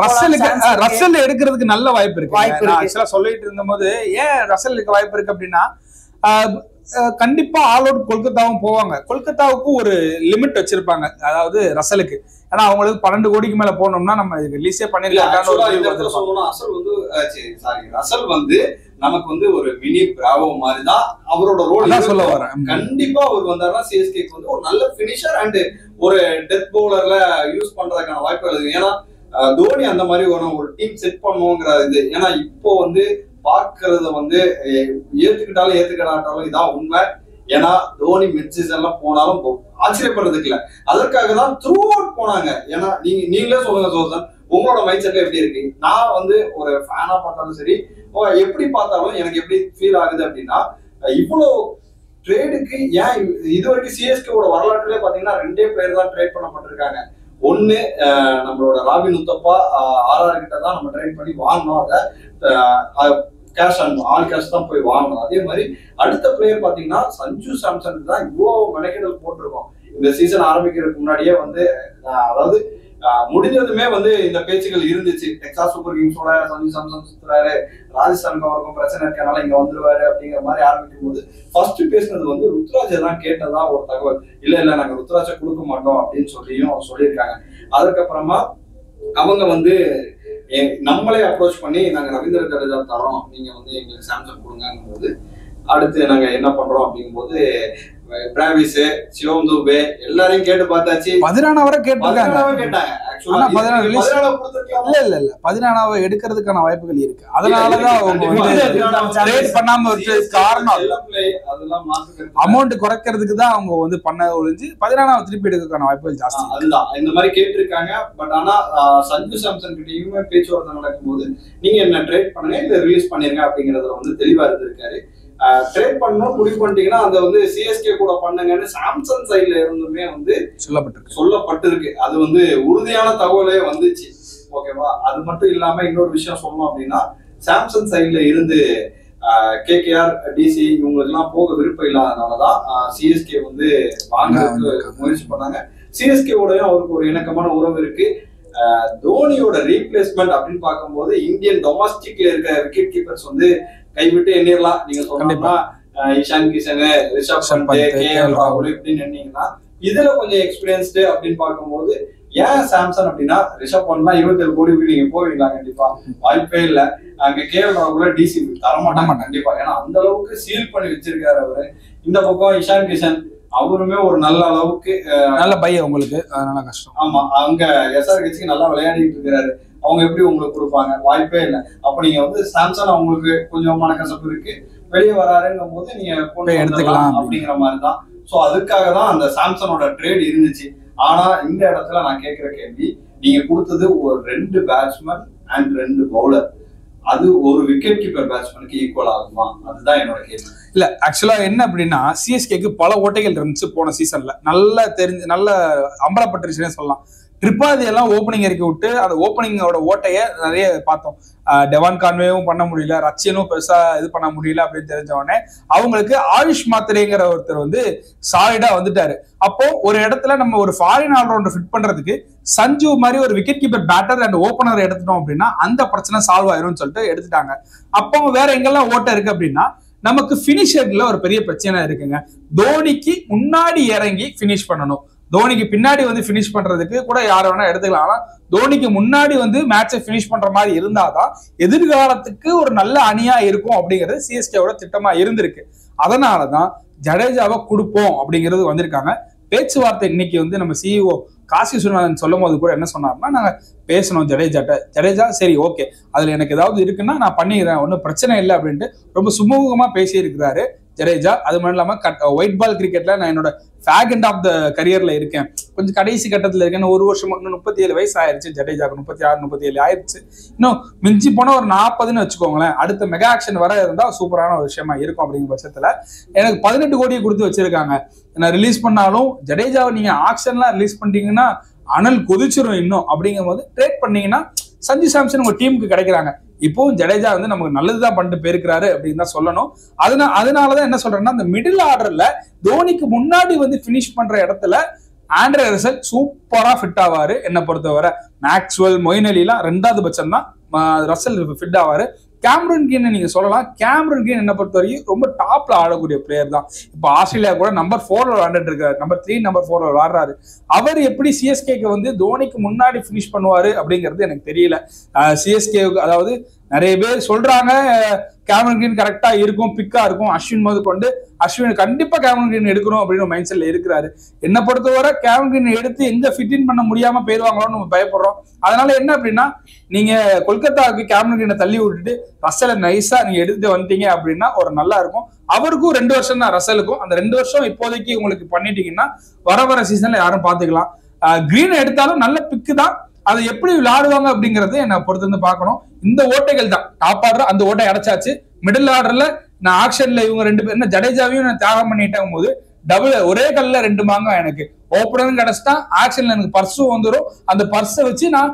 ரசல் எடுக்கிறதுக்கு நல்ல வாய்ப்பு இருக்கு. ஆக்சுவலா சொல்லிட்டு இருந்தபோது ஏன் ரசலுக்கு வாய்ப்பு இருக்கு அப்படின்னா, கண்டிப்பா ஆல் அவுட் கொல்கத்தாவும் போவாங்க. கொல்கத்தாவுக்கு ஒரு லிமிட் வச்சிருப்பாங்க, அதாவது ரசலுக்கு. ஆனா அவங்களுக்கு 12 கோடிக்கு மேல போனோம்னா நம்ம ரிலீஸே பண்ணிருக்கலாம். ரசல் வந்து நமக்கு வந்து ஒரு மினி பிராவோ மாதிரி தான் அவரோட ரோல் சொல்ல வரேன். கண்டிப்பா அவர் வந்தாருன்னா சிஎஸ்கேக்கு வந்து ஒரு நல்ல பினிஷர் அண்ட் ஒரு டெத் பவுலர்ல யூஸ் பண்றதுக்கான வாய்ப்புகள் இருக்கு. ஏன்னா தோனி அந்த மாதிரி ஒரு டீம் செட் பண்ணுவோங்கிற இது. ஏன்னா இப்போ வந்து பாக்குறத வந்து ஏத்துக்கிட்டாலும் ஏத்துக்கிட்டாலும் இதான் உண்மை. ஏன்னா தோனி மிட் சீசன்ல போனாலும் ஆச்சரியப்படுறதுக்கு இல்ல, அதற்காக தான் த்ரூ அவுட் போனாங்க. ஏன்னா நீங்களே சொல்லுங்க ஜோசன், உங்களோட மைண்ட் செட்ல எப்படி இருக்கு? நான் வந்து ஒரு ஃபேனா பார்த்தாலும் சரி, எப்படி பார்த்தாலும் எனக்கு எப்படி ஃபீல் ஆகுது அப்படின்னா, இவ்வளவு ட்ரேடுக்கு ஏன் இது வரைக்கும் சிஎஸ்கேவோட வரலாற்றுலேயே பாத்தீங்கன்னா 2 பேர் தான் ட்ரேட் பண்ணப்பட்டிருக்காங்க. ஒண்ணு நம்மளோட ராபின் உத்தப்பா ஆர்ஆர் கிட்ட தான் நம்ம ட்ரேட் பண்ணி வாங்கினோம். அதை கேஷ் ஆல் கேஷ் தான் போய் வாங்கணும். அதே மாதிரி அடுத்த பிளேயர் பாத்தீங்கன்னா சஞ்சு சாம்சன் தான் இவ்வளவு மெனக்கெடல் போட்டிருக்கோம். இந்த சீசன் ஆரம்பிக்கிறதுக்கு முன்னாடியே வந்து அதாவது முடிஞ்சதுமே வந்து இந்த பேச்சுகள் இருந்துச்சு. டெக்சாஸ் சூப்பர் கிங்ஸோட சஞ்சு சாம்சன் சுத்துறாரு, ராஜஸ்தானுக்கு அவருக்கும் பிரச்சனை இருக்கனால இங்க வந்துருவாரு அப்படிங்கிற மாதிரி ஆரம்பிக்கும் போது ஃபர்ஸ்ட் பேசினது வந்து ருத்ராஜை தான் கேட்டதா ஒரு தகவல். இல்ல நாங்க ருத்ராஜை கொடுக்க மாட்டோம் அப்படின்னு சொல்லியிருக்காங்க. அதுக்கப்புறமா அவங்க வந்து நம்மளே அப்ரோச் பண்ணி நாங்க ரவீந்திர ஜடேஜா தரோம், நீங்க வந்து எங்களுக்கு சாம்சங் கொடுங்கும் போது அடுத்து நாங்க என்ன பண்றோம் அப்படிங்கும் போது பிராவிஸ், சிவம் தூபே எல்லாரையும் கேட்டு பார்த்தாச்சு. 14 கேட்டாங்க. ஆக்சுவலா 14 எடுக்கிறதுக்கான வாய்ப்புகள் இருக்கு. அதனாலதான் அவங்க ட்ரேட் பண்ணாம காரணம் அமௌண்ட் குறைக்கிறதுக்கு தான் அவங்க வந்து பண்ண ஒழிஞ்சு 14 திருப்பி எடுக்கிறதுக்கான வாய்ப்புகள் ஜாஸ்தி. அதுதான் இந்த மாதிரி கேட்டிருக்காங்க. பட் ஆனா சஞ்சு சாம்சன் கிட்டயுமே பேச்சுவார்த்தை நடக்கும்போது நீங்க என்ன ட்ரேட் பண்ணுங்க இல்ல ரிலீஸ் பண்ணிருங்க அப்படிங்கறதுல வந்து தெளிவா இருந்திருக்காரு. ட்ரேட் பண்ணணும் முடிவு பண்ணிட்டீங்கன்னா அதை வந்து சிஎஸ்கே கூட பண்ணுங்கன்னு சாம்சங் சைட்ல இருந்துமே வந்து சொல்லப்பட்டிருக்கு. அது வந்து உறுதியான தகவலே வந்துச்சு. ஓகேவா? அது மட்டும் இல்லாம இன்னொரு விஷயம் சொல்லணும் அப்படின்னா, சாம்சங் சைட்ல இருந்து கேகேஆர், டிசி இவங்களுக்கு எல்லாம் போக விருப்பம் இல்லாதனாலதான் சிஎஸ்கே வந்து வாங்குறதுக்கு முயற்சி பண்ணாங்க. சிஎஸ்கேவோடய அவருக்கு ஒரு இணக்கமான உறவு இருக்கு. தோனியோட ரீப்ளேஸ்மெண்ட் அப்படின்னு பார்க்கும்போது இந்தியன் டொமஸ்டிக்ல இருக்க விக்கெட் கீப்பர்ஸ் வந்து கைவிட்டு எண்ணிடலாம். நீங்க சொன்னீங்கன்னா இஷான் கிஷன், ரிஷப் பண்ட், கேஎல் ராகுல் இப்படின்னு எண்ணீங்கன்னா இதுல கொஞ்சம் எக்ஸ்பீரியன்ஸ்டு அப்படின்னு பார்க்கும்போது ஏன் சாம்சன் அப்படின்னா ரிஷப் பண்ட்லாம் 27 கோடி நீங்க போவீங்களா? கண்டிப்பா வாய்ப்பே இல்லை. அங்க கேஎல் ராகுல டிசி தரமாட்டாங்க கண்டிப்பா. ஏன்னா அந்த அளவுக்கு சீல் பண்ணி வச்சிருக்காரு அவரு. இந்த பக்கம் இஷான் கிஷன் அவருமே ஒரு நல்ல அளவுக்கு நல்ல பையன் உங்களுக்கு, அதனால கஷ்டம். ஆமா, அங்க எஸ்ஆர்ஹெச்க்கு நல்லா விளையாடிட்டு இருக்கிறாரு. அவங்க எப்படி உங்களுக்கு கொடுப்பாங்க? வாய்ப்பே இல்லை. அப்ப நீங்க வந்து சாம்சன் அவங்களுக்கு கொஞ்சம் மனக்கசப்பு இருக்கு, வெளியே வராருங்கும் போது நீங்க கொண்டு எடுத்துக்கலாம் அப்படிங்கிற மாதிரிதான். சோ அதுக்காக தான் அந்த சாம்சனோட ட்ரேட் இருந்துச்சு. ஆனா இந்த இடத்துல நான் கேட்கிற கேள்வி, நீங்க கொடுத்தது ஒரு 2 பேட்ஸ்மேன் அண்ட் 2 பவுலர், அது ஒரு விக்கெட் கீப்பர் பேட்ஸ்மேனுக்கு ஈக்குவல் ஆகுமா? அதுதான் என்னோட கேள்வி. இல்ல ஆக்சுவலா என்ன அப்படின்னா, சிஎஸ்கேக்கு பல ஓட்டைகள் இருந்துச்சு போன சீசன்ல, நல்ல அம்பலப்பட்டுருச்சுன்னே சொல்லலாம். ட்ரிப்பாதி எல்லாம் ஓப்பனிங் இறக்கி விட்டு அந்த ஓப்பனிங்கோட ஓட்டைய நிறைய பார்த்தோம். டெவான் கான்வேவும் பண்ண முடியல, ரச்சியனும் பெருசா இது பண்ண முடியல அப்படின்னு தெரிஞ்ச உடனே அவங்களுக்கு ஆயுஷ் மாத்திரைங்கிற ஒருத்தர் வந்து சாலிடா வந்துட்டாரு. அப்போ ஒரு இடத்துல நம்ம ஒரு ஃபாரின் ஆல்ரவுண்டர் ஃபிட் பண்றதுக்கு சஞ்சு மாதிரி ஒரு wicket keeper batter and opener எடுத்துட்டோம் அப்படின்னா அந்த பிரச்சனை சால்வ் ஆயிரும்னு சொல்லிட்டு எடுத்துட்டாங்க. அப்போ வேற எங்கெல்லாம் ஓட்ட இருக்கு அப்படின்னா, நமக்கு பினிஷர்ல ஒரு பெரிய பிரச்சனை இருக்குங்க. தோனிக்கு முன்னாடி இறங்கி பினிஷ் பண்ணணும், தோனிக்கு பின்னாடி வந்து பினிஷ் பண்றதுக்கு கூட யார வேணா எடுத்துக்கலாம். ஆனா தோனிக்கு முன்னாடி வந்து மேட்சை பினிஷ் பண்ற மாதிரி இருந்தாதான் எதிர்காலத்துக்கு ஒரு நல்ல அணியா இருக்கும் அப்படிங்கிறது சிஎஸ்கேவோட திட்டமா இருந்திருக்கு. அதனாலதான் ஜடேஜாவை கொடுப்போம் அப்படிங்கிறது வந்திருக்காங்க. பேச்சுவார்த்தை இன்னைக்கு வந்து நம்ம சிஇஓ காசி விஸ்வநாதன் சொல்லும் போது கூட என்ன சொன்னார்னா, நாங்க பேசணும் ஜடேஜா சரி ஓகே அதுல எனக்கு ஏதாவது இருக்குன்னா நான் பண்ணிடுறேன், ஒன்றும் பிரச்சனை இல்லை அப்படின்ட்டு ரொம்ப சுமூகமா பேசி இருக்கிறாரு ஜடேஜா. அது மட்டும் இல்லாம ஒயிட் பால் கிரிக்கெட்ல நான் என்னோட ஃபேக் எண்ட் ஆஃப் த கரியர்ல இருக்கேன், கொஞ்சம் கடைசி கட்டத்துல இருக்கேன். ஒரு வருஷம் இன்னும் 37 வயசு ஆயிருச்சு ஜடேஜாக்கு, 36 37 ஆயிடுச்சு. இன்னும் மிஞ்சி போன ஒரு 40ன்னு வச்சுக்கோங்களேன். அடுத்த மெகா ஆக்ஷன் வர இருந்தா சூப்பரான ஒரு விஷயமா இருக்கும். அப்படிங்கிற பட்சத்துல எனக்கு 18 கோடியை கொடுத்து வச்சிருக்காங்க. நான் ரிலீஸ் பண்ணாலும் ஜடேஜாவை நீங்க ஆக்ஷன்லாம் ரிலீஸ் பண்ணிட்டீங்கன்னா அனல் கொதிச்சிரும் இன்னும். அப்படிங்கும் போது ட்ரேட் பண்ணீங்கன்னா சஞ்சு சாம்சன் உங்க டீமுக்கு கிடைக்கிறாங்க. இப்போவும் ஜடேஜா வந்து நமக்கு நல்லதுதான் பண்ணிட்டு போயிருக்கிறாரு அப்படின்னு தான் சொல்லணும். அதனாலதான் என்ன சொல்றேன்னா, அந்த மிடில் ஆர்டர்ல தோனிக்கு முன்னாடி வந்து பினிஷ் பண்ற இடத்துல ஆண்ட்ரே ரசல் சூப்பரா ஃபிட் ஆவாரு. என்னை பொறுத்தவரை மேக்ஸ்வெல், மொயின் அலி எல்லாம் 2வது பட்சம் தான் ரசல் ஃபிட் ஆவாரு. கேமரன் கிரீன் நீங்க சொல்லலாம். கேமரன் கிரீன் என்ன பொறுத்த வரைக்கும் ரொம்ப டாப்ல ஆடக்கூடிய பிளேயர் தான். இப்போ ஆஸ்திரேலியா கூட நம்பர் 4 விளையாண்டுட்டு இருக்காரு, நம்பர் 3 நம்பர் 4 விளையாடுறாரு. அவர் எப்படி சிஎஸ்கேக்கு வந்து தோனிக்கு முன்னாடி பினிஷ் பண்ணுவாரு அப்படிங்கிறது எனக்கு தெரியல. சிஎஸ்கேவுக்கு அதாவது நிறைய பேர் சொல்றாங்க கேமரன் கிரீன் கரெக்டா இருக்கும், பிக்கா இருக்கும், அஸ்வின் முதல் கொண்டு அஸ்வின் கண்டிப்பா கேமரன் கிரீன் எடுக்கணும் அப்படின்னு மைண்ட் செட்ல இருக்கிறாரு. என்ன பொறுத்தவரை கேமரன் கிரீன் எடுத்து எங்க ஃபிட் பண்ண முடியாம போயிருவாங்களோன்னு நம்ம பயப்படுறோம். அதனால என்ன அப்படின்னா நீங்க கொல்கத்தாவுக்கு கேமரன் கிரீனை தள்ளி விட்டுட்டு ரசலை நைஸா நீங்க எடுத்துட்டு வந்துட்டீங்க அப்படின்னா ஒரு நல்லா இருக்கும். அவருக்கும் 2 வருஷம் தான் ரசலுக்கும். அந்த 2 வருஷம் இப்போதைக்கு உங்களுக்கு பண்ணிட்டீங்கன்னா வர சீசன்ல யாரும் பாத்துக்கலாம். கிரீன் எடுத்தாலும் நல்ல பிக்கு தான். அதை எப்படி விளையாடுவாங்க அப்படிங்கறது என்ன பொறுத்து வந்து பார்க்கணும். இந்த ஓட்டைகள் தான் டாப் ஆர்டர், அந்த ஓட்டை அடைச்சாச்சு. மிடில் ஆர்டர்ல நான் ஆக்ஷன்ல இவங்க 2 பேர் என்ன ஜடேஜாவையும் நான் தியாகம் பண்ணிட்டேன் போது டபுள் ஒரே கல்ல 2 மாங்க எனக்கு ஓப்பனரும் கிடைச்சிட்டா, ஆக்ஷன்ல எனக்கு பர்ஸும் வந்துடும். அந்த பர்ஸை வச்சு நான்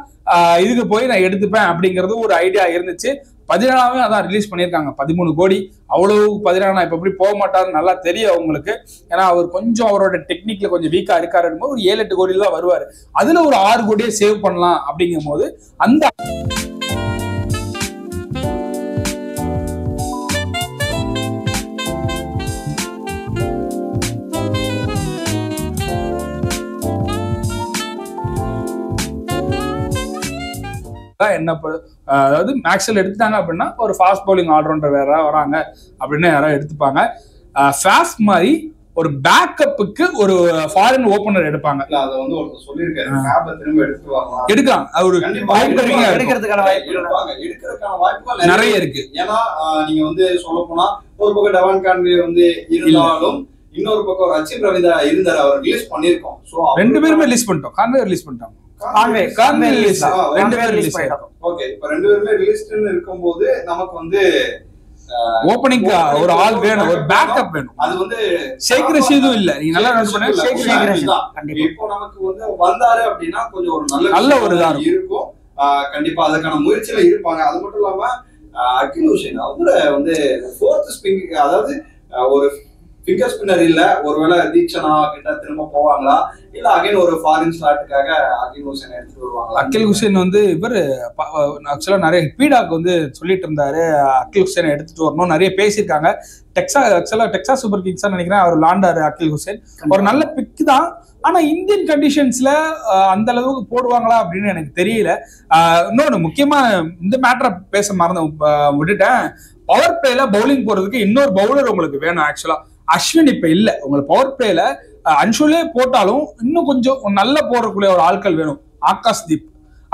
இதுக்கு போய் நான் எடுத்துப்பேன் அப்படிங்கிறது ஒரு ஐடியா இருந்துச்சு. 14 அதான் ரிலீஸ் பண்ணியிருக்காங்க. 13 கோடி அவ்வளவு 14 இப்ப எப்படி போக மாட்டாருன்னு நல்லா தெரியும் அவங்களுக்கு. ஏன்னா அவர் கொஞ்சம் அவரோட டெக்னிக்ல கொஞ்சம் வீக்கா இருக்காரு. ஒரு 7-8 கோடியில தான் வருவாரு. அதுல ஒரு 6 கோடியை சேவ் பண்ணலாம் அப்படிங்கும் போது அந்த என்ன அதாவது மேக்ஸ்வெல் எடுத்துட்டாங்க அப்படின்னா ஒரு ஃபாஸ்ட் பவுலிங் ஆல்ரவுண்டர் வேற வராங்க அப்படின்னு யாராவது எடுத்துப்பாங்க. ஃபாஸ்ட் மாதிரி ஒரு பேக்கப்புக்கு ஒரு ஃபாரின் ஓபனர் எடுப்பாங்க. அதை வந்து ஒருத்தர் சொல்லியிருக்காரு, திரும்ப எடுக்கலாம். ஒரு எடுக்கிறதுக்கான வாய்ப்புகள் நிறைய இருக்கு. ஏன்னா நீங்க வந்து சொல்ல போனா ஒரு பக்கம் டெவான் கான்வே வந்து இருந்தாலும் இன்னொரு பக்கம் ரச்சின் ரவீந்திரா இருந்தாரு, அவர் ரிலீஸ் பண்ணிருக்கோம். சோ 2 பேருமே ரிலீஸ் பண்ணிட்டோம். கான்வே ரிலீஸ் பண்ணிட்டோம். ரிலீஸ் ஆயிடும். ஓகே, இப்ப 2 பேருமே ரிலீஸ்ட்னு இருக்கும்போது நமக்கு வந்து ஓபனிங் ஒரு ஆள் வேணும், ஒரு பேக்கப் வேணும். அது வந்து ஷேக் ரஷீதும் இல்ல. நீங்க நல்லா நோட் பண்ணுங்க, ஷேக் ரஷீத் கண்டிப்பா இப்போ நமக்கு வந்து வந்தாரு அப்படின்னா கொஞ்சம் ஒரு நல்ல ஒரு இதா இருக்கும். கண்டிப்பா அதுக்கான முயற்சியில இருப்பாங்க. அது மட்டும் இல்லாம அகில் ஹுசைன் அவர வந்து 4th ஸ்பின், அதாவது ஒரு ஃபிங்கர் ஸ்பின்னர் இல்ல, ஒருவேளை தீக்ஷனா கிட்ட திரும்ப போவாங்களா இல்ல அகைன் ஒரு ஃபாரின் ஸ்லாட்டுக்காக அகில் ஹுசைன் எடுத்துட்டு வருவாங்களா? அகில் ஹுசைன் வந்து இவர் ஆக்சுவலா நிறைய பீடாக் வந்து சொல்லிட்டு இருந்தாரு அகில் ஹுசைனை எடுத்துட்டு வரணும், நிறைய பேசியிருக்காங்க. டெக்சாஸ் சூப்பர் கிங்ஸ் நினைக்கிறேன் அவர் லாண்டாரு அகில் ஹுசைன். ஒரு நல்ல பிக் தான். ஆனா இந்தியன் கண்டிஷன்ஸ்ல அந்த அளவுக்கு போடுவாங்களா அப்படின்னு எனக்கு தெரியல. இன்னொன்னு முக்கியமா இந்த மேட்டரை பேச மறந்து விட்டுட்டேன். பவர் பிளேல பவுலிங் போறதுக்கு இன்னொரு பவுலர் உங்களுக்கு வேணும். ஆக்சுவலா அஸ்வின் இப்ப இல்ல. உங்களுக்கு பவர் பிளேல அன்ஷுலே போட்டாலும் இன்னும் கொஞ்சம் நல்ல போறக்கூடிய ஒரு ஆட்கள் வேணும். ஆகாஷ் தீப்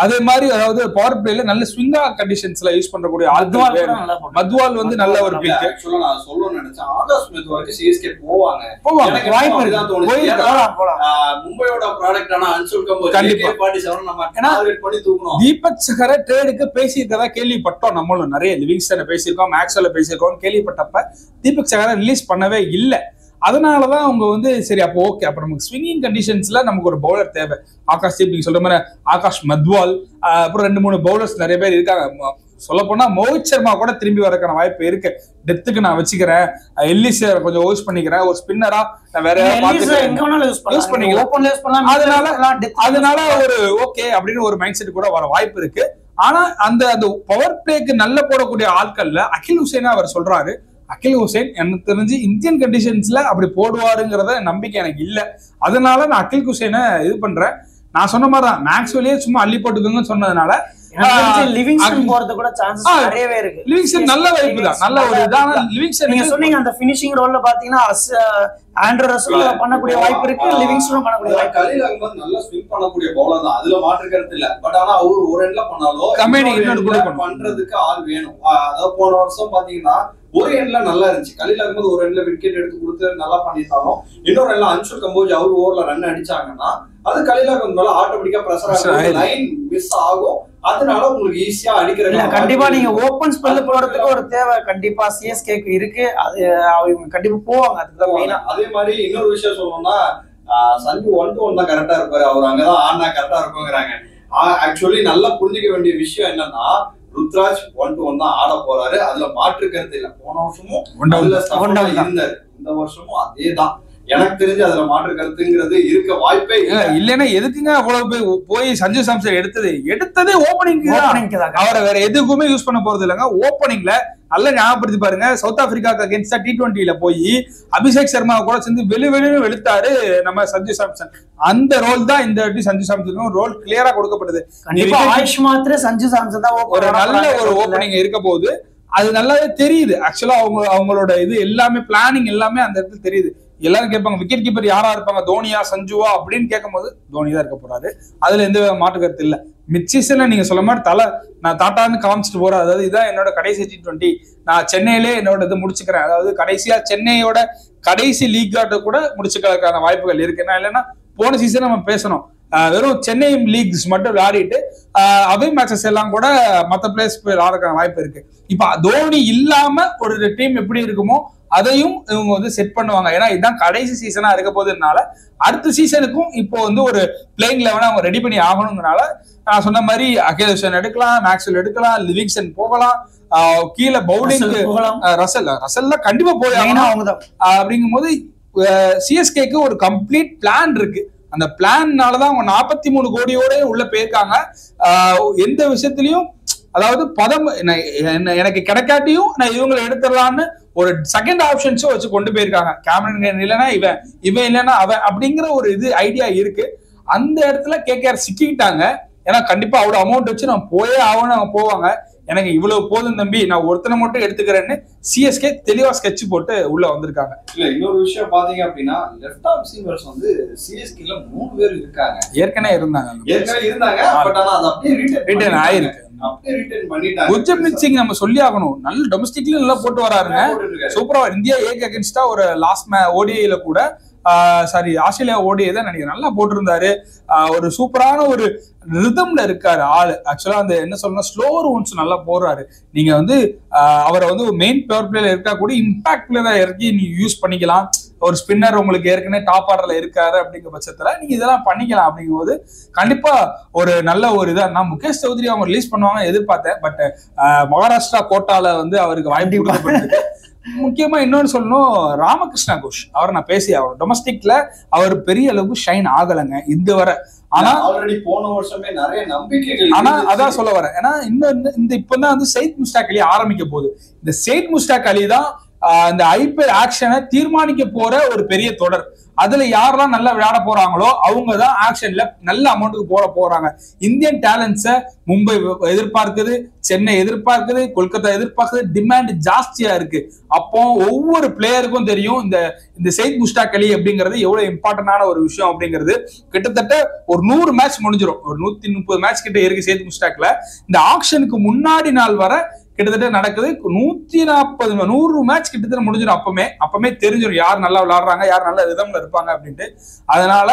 அதே மாதிரி, அதாவது பவர் பிளேல நல்ல ஸ்விங்கா கண்டிஷன்ஸ்ல யூஸ் பண்றக்கூடிய ஆட்கள் வேணும். மத்வால் வந்து நல்ல ஒரு பிக். ஆக்சுவலா நான் சொல்லணும்னு நினைச்சேன், ஆகாஷ் மத்வாலுக்கு சிஎஸ்கே போவாங்க. வாய்ப்பு தான் தோணுது. மும்பையோட ப்ராடக்டான அன்சுல் கம்போஜ் கண்டிப்பா 47 நம்ம டார்கெட் பண்ணி தூக்கணும். தீபக் சஹரை ட்ரேடுக்கு பேசியிருக்கதா கேள்விப்பட்டோம். நம்மளும் நிறைய லிவிங்ஸ்டனை பேசியிருக்கோம், மேக்ஸ்வெல்ல பேசியிருக்கோம். கேள்விப்பட்டப்ப தீபக் சஹரை ரிலீஸ் பண்ணவே இல்லை. அதனாலதான் அவங்க வந்து சரி அப்போ ஓகே, அப்ப நமக்கு ஸ்விங்கிங் கண்டிஷன்ஸ்ல நமக்கு ஒரு பவுலர் தேவை. ஆகாஷ் தீப் நீங்க சொல்ற மாதிரி ஆகாஷ் மத்வால், அப்புறம் 2-3 பவுலர்ஸ் நிறைய பேர் இருக்காங்க. சொல்ல போனா மோஹித் சர்மா கூட திரும்பி வரக்கான வாய்ப்பு இருக்கு. டெத்துக்கு நான் வச்சுக்கிறேன், எல்லிஸ் கொஞ்சம் யூஸ் பண்ணிக்கிறேன், ஒரு ஸ்பின்னரா நான் வேற யூஸ் பண்ணிக்கிறேன். அதனால ஒரு ஓகே அப்படின்னு ஒரு மைண்ட் செட் கூட வர வாய்ப்பு இருக்கு. ஆனா அந்த பவர் பிளேக்கு நல்ல போடக்கூடிய ஆட்கள்ல அகில் ஹுசைனா அவர் சொல்றாரு. அகில் ஹுசைன் எனக்கு தெரிஞ்சு இந்தியன் கண்டிஷன்ஸ்ல அப்படி போடுவாருங்கிறத நம்பிக்கை எனக்கு இல்ல. அதனால நான் அகில் ஹுசைனை இது பண்றேன். நான் சொன்ன மாதிரிதான் மேக்ஸ்வெல்லே சும்மா அள்ளி போட்டுக்கோங்கன்னு சொன்னதுனால லிவிங்ஸ்டன் போறது கூட சான்சஸ் நிறையவே இருக்கு. லிவிங்ஸ்டன் நல்ல வாய்ப்பு தான், நல்ல ஒரு இதான லிவிங்ஸ்டன். நீங்க சொன்னீங்க அந்த ஃபினிஷிங் ரோல்ல பாத்தீங்கன்னா ஆண்ட்ரூ ரசல் பண்ணக்கூடிய வாய்ப்பு இருக்கு, லிவிங்ஸ்டன் பண்ணக்கூடிய வாய்ப்பு. கலீல் அகமது நல்ல ஸ்விம் பண்ணக்கூடிய பவுலர் தான், அதுல மாற்று கருத்து இல்ல. பட் ஆனா அவரு ஒரு எண்ட்ல பண்ணாலும் கமெடி இன்னொரு பண்றதுக்கு ஆள் வேணும். அதாவது போன வருஷம் பாத்தீங்கன்னா ஒரு எண்ட்ல நல்லா இருந்துச்சு. கலீல் அகமது ஒரு எண்ட்ல விக்கெட் எடுத்து கொடுத்து நல்லா பண்ணிட்டாலும் இன்னொரு எண்ட்ல அன்சுல் கம்போஜ் அவர் ஓவர்ல ரன் அடிச்சாங்கன்னா அது கலீல் அகமது மேல ஆட்டோமேட்டிக்கா பிரஷர் லைன் மிஸ் ஆகும். அதனால உங்களுக்கு ஈஸியா அடிக்கிற. கண்டிப்பா நீங்க ஓபன் ஸ்பெல் போறதுக்கு ஒரு தேவை கண்டிப்பா சிஎஸ்கேக்கு இருக்கு. அது அவங்க கண்டிப்பா போவாங்க. அதுதான் மெயினா. அதே மாதிரி இன்னொரு விஷயம் சொல்லணும்னா சஞ்சு 1-1 தான் கரெக்டா இருப்பாரு. அவர் அங்கதான் ஆனா கரெக்டா இருக்குங்கிறாங்க. ஆக்சுவலி நல்லா புரிஞ்சுக்க வேண்டிய விஷயம் என்னன்னா ருத்ராஜ் 1-1 தான் ஆட போறாரு. அதுல மாற்று கருத்து இல்ல. போன வருஷமும் இருந்தாரு, இந்த வருஷமும் அதேதான். எனக்கு தெரிஞ்சு அதுல மாற்று கருத்துங்கிறது இருக்க வாய்ப்பே இல்லைன்னா எதுக்குங்க அவ்வளவு போய் சஞ்சு சாம்சன் எடுத்ததே ஓப்பனிங் தான். அவரை வேற எதுக்குமே யூஸ் பண்ண போறது இல்லைங்க. ஓப்பனிங்ல நல்லா ஞாபகப்படுத்தி பாருங்க, சவுத் ஆப்பிரிக்காக்கு அகேன்ஸ்டா T20ல போய் அபிஷேக் சர்மா கூட சேர்ந்து வெளிவெளின்னு வெளுத்தாரு நம்ம சஞ்சு சாம்சன். அந்த ரோல் தான் இந்த வாட்டி சஞ்சு சாம்சனுக்கும் ரோல் கிளியரா கொடுக்கப்படுது. ஆயுஷ் மாத்திர சஞ்சு சாம்சன் தான் ஒரு நல்ல ஒரு ஓப்பனிங் இருக்க போகுது. அது நல்லாவே தெரியுது. ஆக்சுவலா அவங்களோட இது எல்லாமே பிளானிங் எல்லாமே அந்த இடத்துல தெரியுது. எல்லாரும் கேட்பாங்க விக்கெட் கீப்பர் யாரா இருப்பாங்க, தோனியா சஞ்சுவா அப்படின்னு கேட்கும் போது தோனி தான் இருக்க போறாரு. அதுல எந்த மாற்று கருத்து இல்ல. மிட் சீசன்ல நீங்க சொல்ல மாதிரி நான் டாட்டான்னு காமிச்சிட்டு போறேன். அதாவது இதான் என்னோட கடைசி T20, நான் சென்னையிலே என்னோட இது முடிச்சுக்கிறேன். அதாவது கடைசியா சென்னையோட கடைசி லீக் ஆட்ட கூட முடிச்சுக்கிறதுக்கான வாய்ப்புகள் இருக்கு. இல்லைன்னா போன சீசன் நம்ம பேசணும், வெறும் சென்னை லீக்ஸ் மட்டும் விளையாடிட்டு அவே மேட்சஸ் எல்லாம் கூட மற்ற பிளேஸ் போய் விளையாடுறதுக்கான வாய்ப்பு இருக்கு. இப்ப தோனி இல்லாம ஒரு டீம் எப்படி இருக்குமோ அதையும் இவங்க வந்து செட் பண்ணுவாங்க. ஏன்னா இதுதான் கடைசி சீசனா இருக்க போதுனால அடுத்த சீசனுக்கும் இப்போ வந்து ஒரு பிளேயிங் லெவனை அவங்க ரெடி பண்ணி ஆகணுங்கிறனால நான் சொன்ன மாதிரி அகேஷன் எடுக்கலாம், மேக்ஸ்வெல் எடுக்கலாம், லிவிங்ஸ்டன் போகலாம், கீழே பவுலிங் ரசல்ல கண்டிப்பா போய் அப்படிங்கும் போது சிஎஸ்கேக்கு ஒரு கம்ப்ளீட் பிளான் இருக்கு. அந்த பிளான்னாலதான் அவங்க 43 கோடியோட உள்ள போயிருக்காங்க. எந்த விஷயத்திலையும் அதாவது எனக்கு கிடைக்காட்டியும் நான் இவங்களை எடுத்துடலான்னு ஒரு செகண்ட் ஆப்ஷன்ஸும் வச்சு கொண்டு போயிருக்காங்க. கேமரன் இல்லைன்னா இவன் இல்லைன்னா அவன் அப்படிங்கிற ஒரு இது ஐடியா இருக்கு. அந்த இடத்துல கேகேஆர் சிக்கிட்டாங்க. ஏன்னா கண்டிப்பா அவ்வளவு அமௌண்ட் வச்சு நான் போயே ஆகணும், அவங்க போவாங்க. எனக்கு இவ்வளவு போதும் தம்பி, நான் ஒருத்தனை மட்டும் எடுத்துக்கிறேன்னு சிஎஸ்கே தெளிவா ஸ்கெட்ச் போட்டு உள்ள வந்திருக்காங்க. இல்ல இன்னொரு விஷயம் பாத்தீங்க அப்படின்னா லெஃப்ட் ஆர்ம் சீமர்ஸ் வந்து சிஎஸ்கேல 3 பேர் இருக்காங்க. ஏற்கனவே இருந்தாங்க. பட் ஆனா அது அப்படியே ரிட்டர்ன் ஆயிருக்கு. குர்ஜப்ரீத் சிங் நம்ம சொல்லி ஆகணும், நல்ல டொமஸ்டிக்ல நல்லா போட்டு வராருங்க, சூப்பரா. இந்தியா ஏக்கு அகேன்ஸ்டா ஒரு லாஸ்ட் ஓடிஐல கூட ஆஸ்திரேலியா ஓடிஐ தான் நினைக்கிறேன், நல்லா போட்டிருந்தாரு. ஒரு சூப்பரான ஒரு ரிதம்ல இருக்காரு ஆளு. ஆக்சுவலா அந்த என்ன சொல்லணும், ஸ்லோவர் ஒன்ஸ் நல்லா போடுறாரு. நீங்க வந்து அவரை வந்து மெயின் பவர் பிளேயர் இருக்கா கூட இம்பாக்ட் பிளேயரா இறக்கி நீங்க யூஸ் பண்ணிக்கலாம். ஒரு ஸ்பின்னர் உங்களுக்கு ஏற்கனவே டாப் ஆர்டர்ல இருக்காரு அப்படிங்கிற பட்சத்துல நீங்க இதெல்லாம் பண்ணிக்கலாம். அப்படிங்கும் போது கண்டிப்பா ஒரு நல்ல ஒரு இதா. நான் முகேஷ் சௌத்ரி அவங்க ரிலீஸ் பண்ணுவாங்க எதிர்பார்த்தேன். பட் மகாராஷ்டிரா கோட்டால வந்து அவருக்கு வாய்ப்பு கொடுக்கப்பட்டிருக்கு. முக்கியமா இன்னொன்னு சொல்லணும், ராமகிருஷ்ணா கோஷ் அவரை நான் பேசி அவர் டொமஸ்டிக்ல அவர் பெரிய அளவுக்கு ஷைன் ஆகலைங்க இது வரை. ஆனா ஆல்ரெடி போன வருஷமே நிறைய நம்பிக்கைகள். ஆனா அதான் சொல்ல வரேன், ஏன்னா இந்த இப்பதான் வந்து சையத் முஸ்டாக் அலி ஆரம்பிக்க போகுது. இந்த சையத் முஸ்டாக் அலி தான் இந்த ஐபிஎல் ஆக்ஷனை தீர்மானிக்க போற ஒரு பெரிய தொடர். அதுல யாரெல்லாம் நல்லா விளையாட போறாங்களோ அவங்க தான் ஆக்ஷன்ல நல்ல அமௌண்ட்டுக்கு போறாங்க. இந்தியன் டேலண்ட்ஸை மும்பை எதிர்பார்க்குது, சென்னை எதிர்பார்க்குது, கொல்கத்தா எதிர்பார்க்குது. டிமாண்ட் ஜாஸ்தியா இருக்கு. அப்போ ஒவ்வொரு பிளேயருக்கும் தெரியும் இந்த சையத் முஸ்டாக் அலி அப்படிங்கிறது எவ்வளவு இம்பார்ட்டன்டான ஒரு விஷயம் அப்படிங்கிறது. கிட்டத்தட்ட ஒரு 100 மேட்ச் முடிஞ்சிடும், ஒரு 130 மேட்ச் கிட்ட இருக்கு சையத் முஸ்டாக்ல. இந்த ஆக்ஷனுக்கு முன்னாடி நாள் வர கிட்டத்தட்ட நடக்குது 140 மேட்ச் கிட்டத்தட்ட முடிஞ்சிடும். அப்பமே தெரிஞ்சிடும் யார் நல்லா விளையாடுறாங்க, யார் நல்ல ரிதம்ல இருப்பாங்க அப்படின்ட்டு. அதனால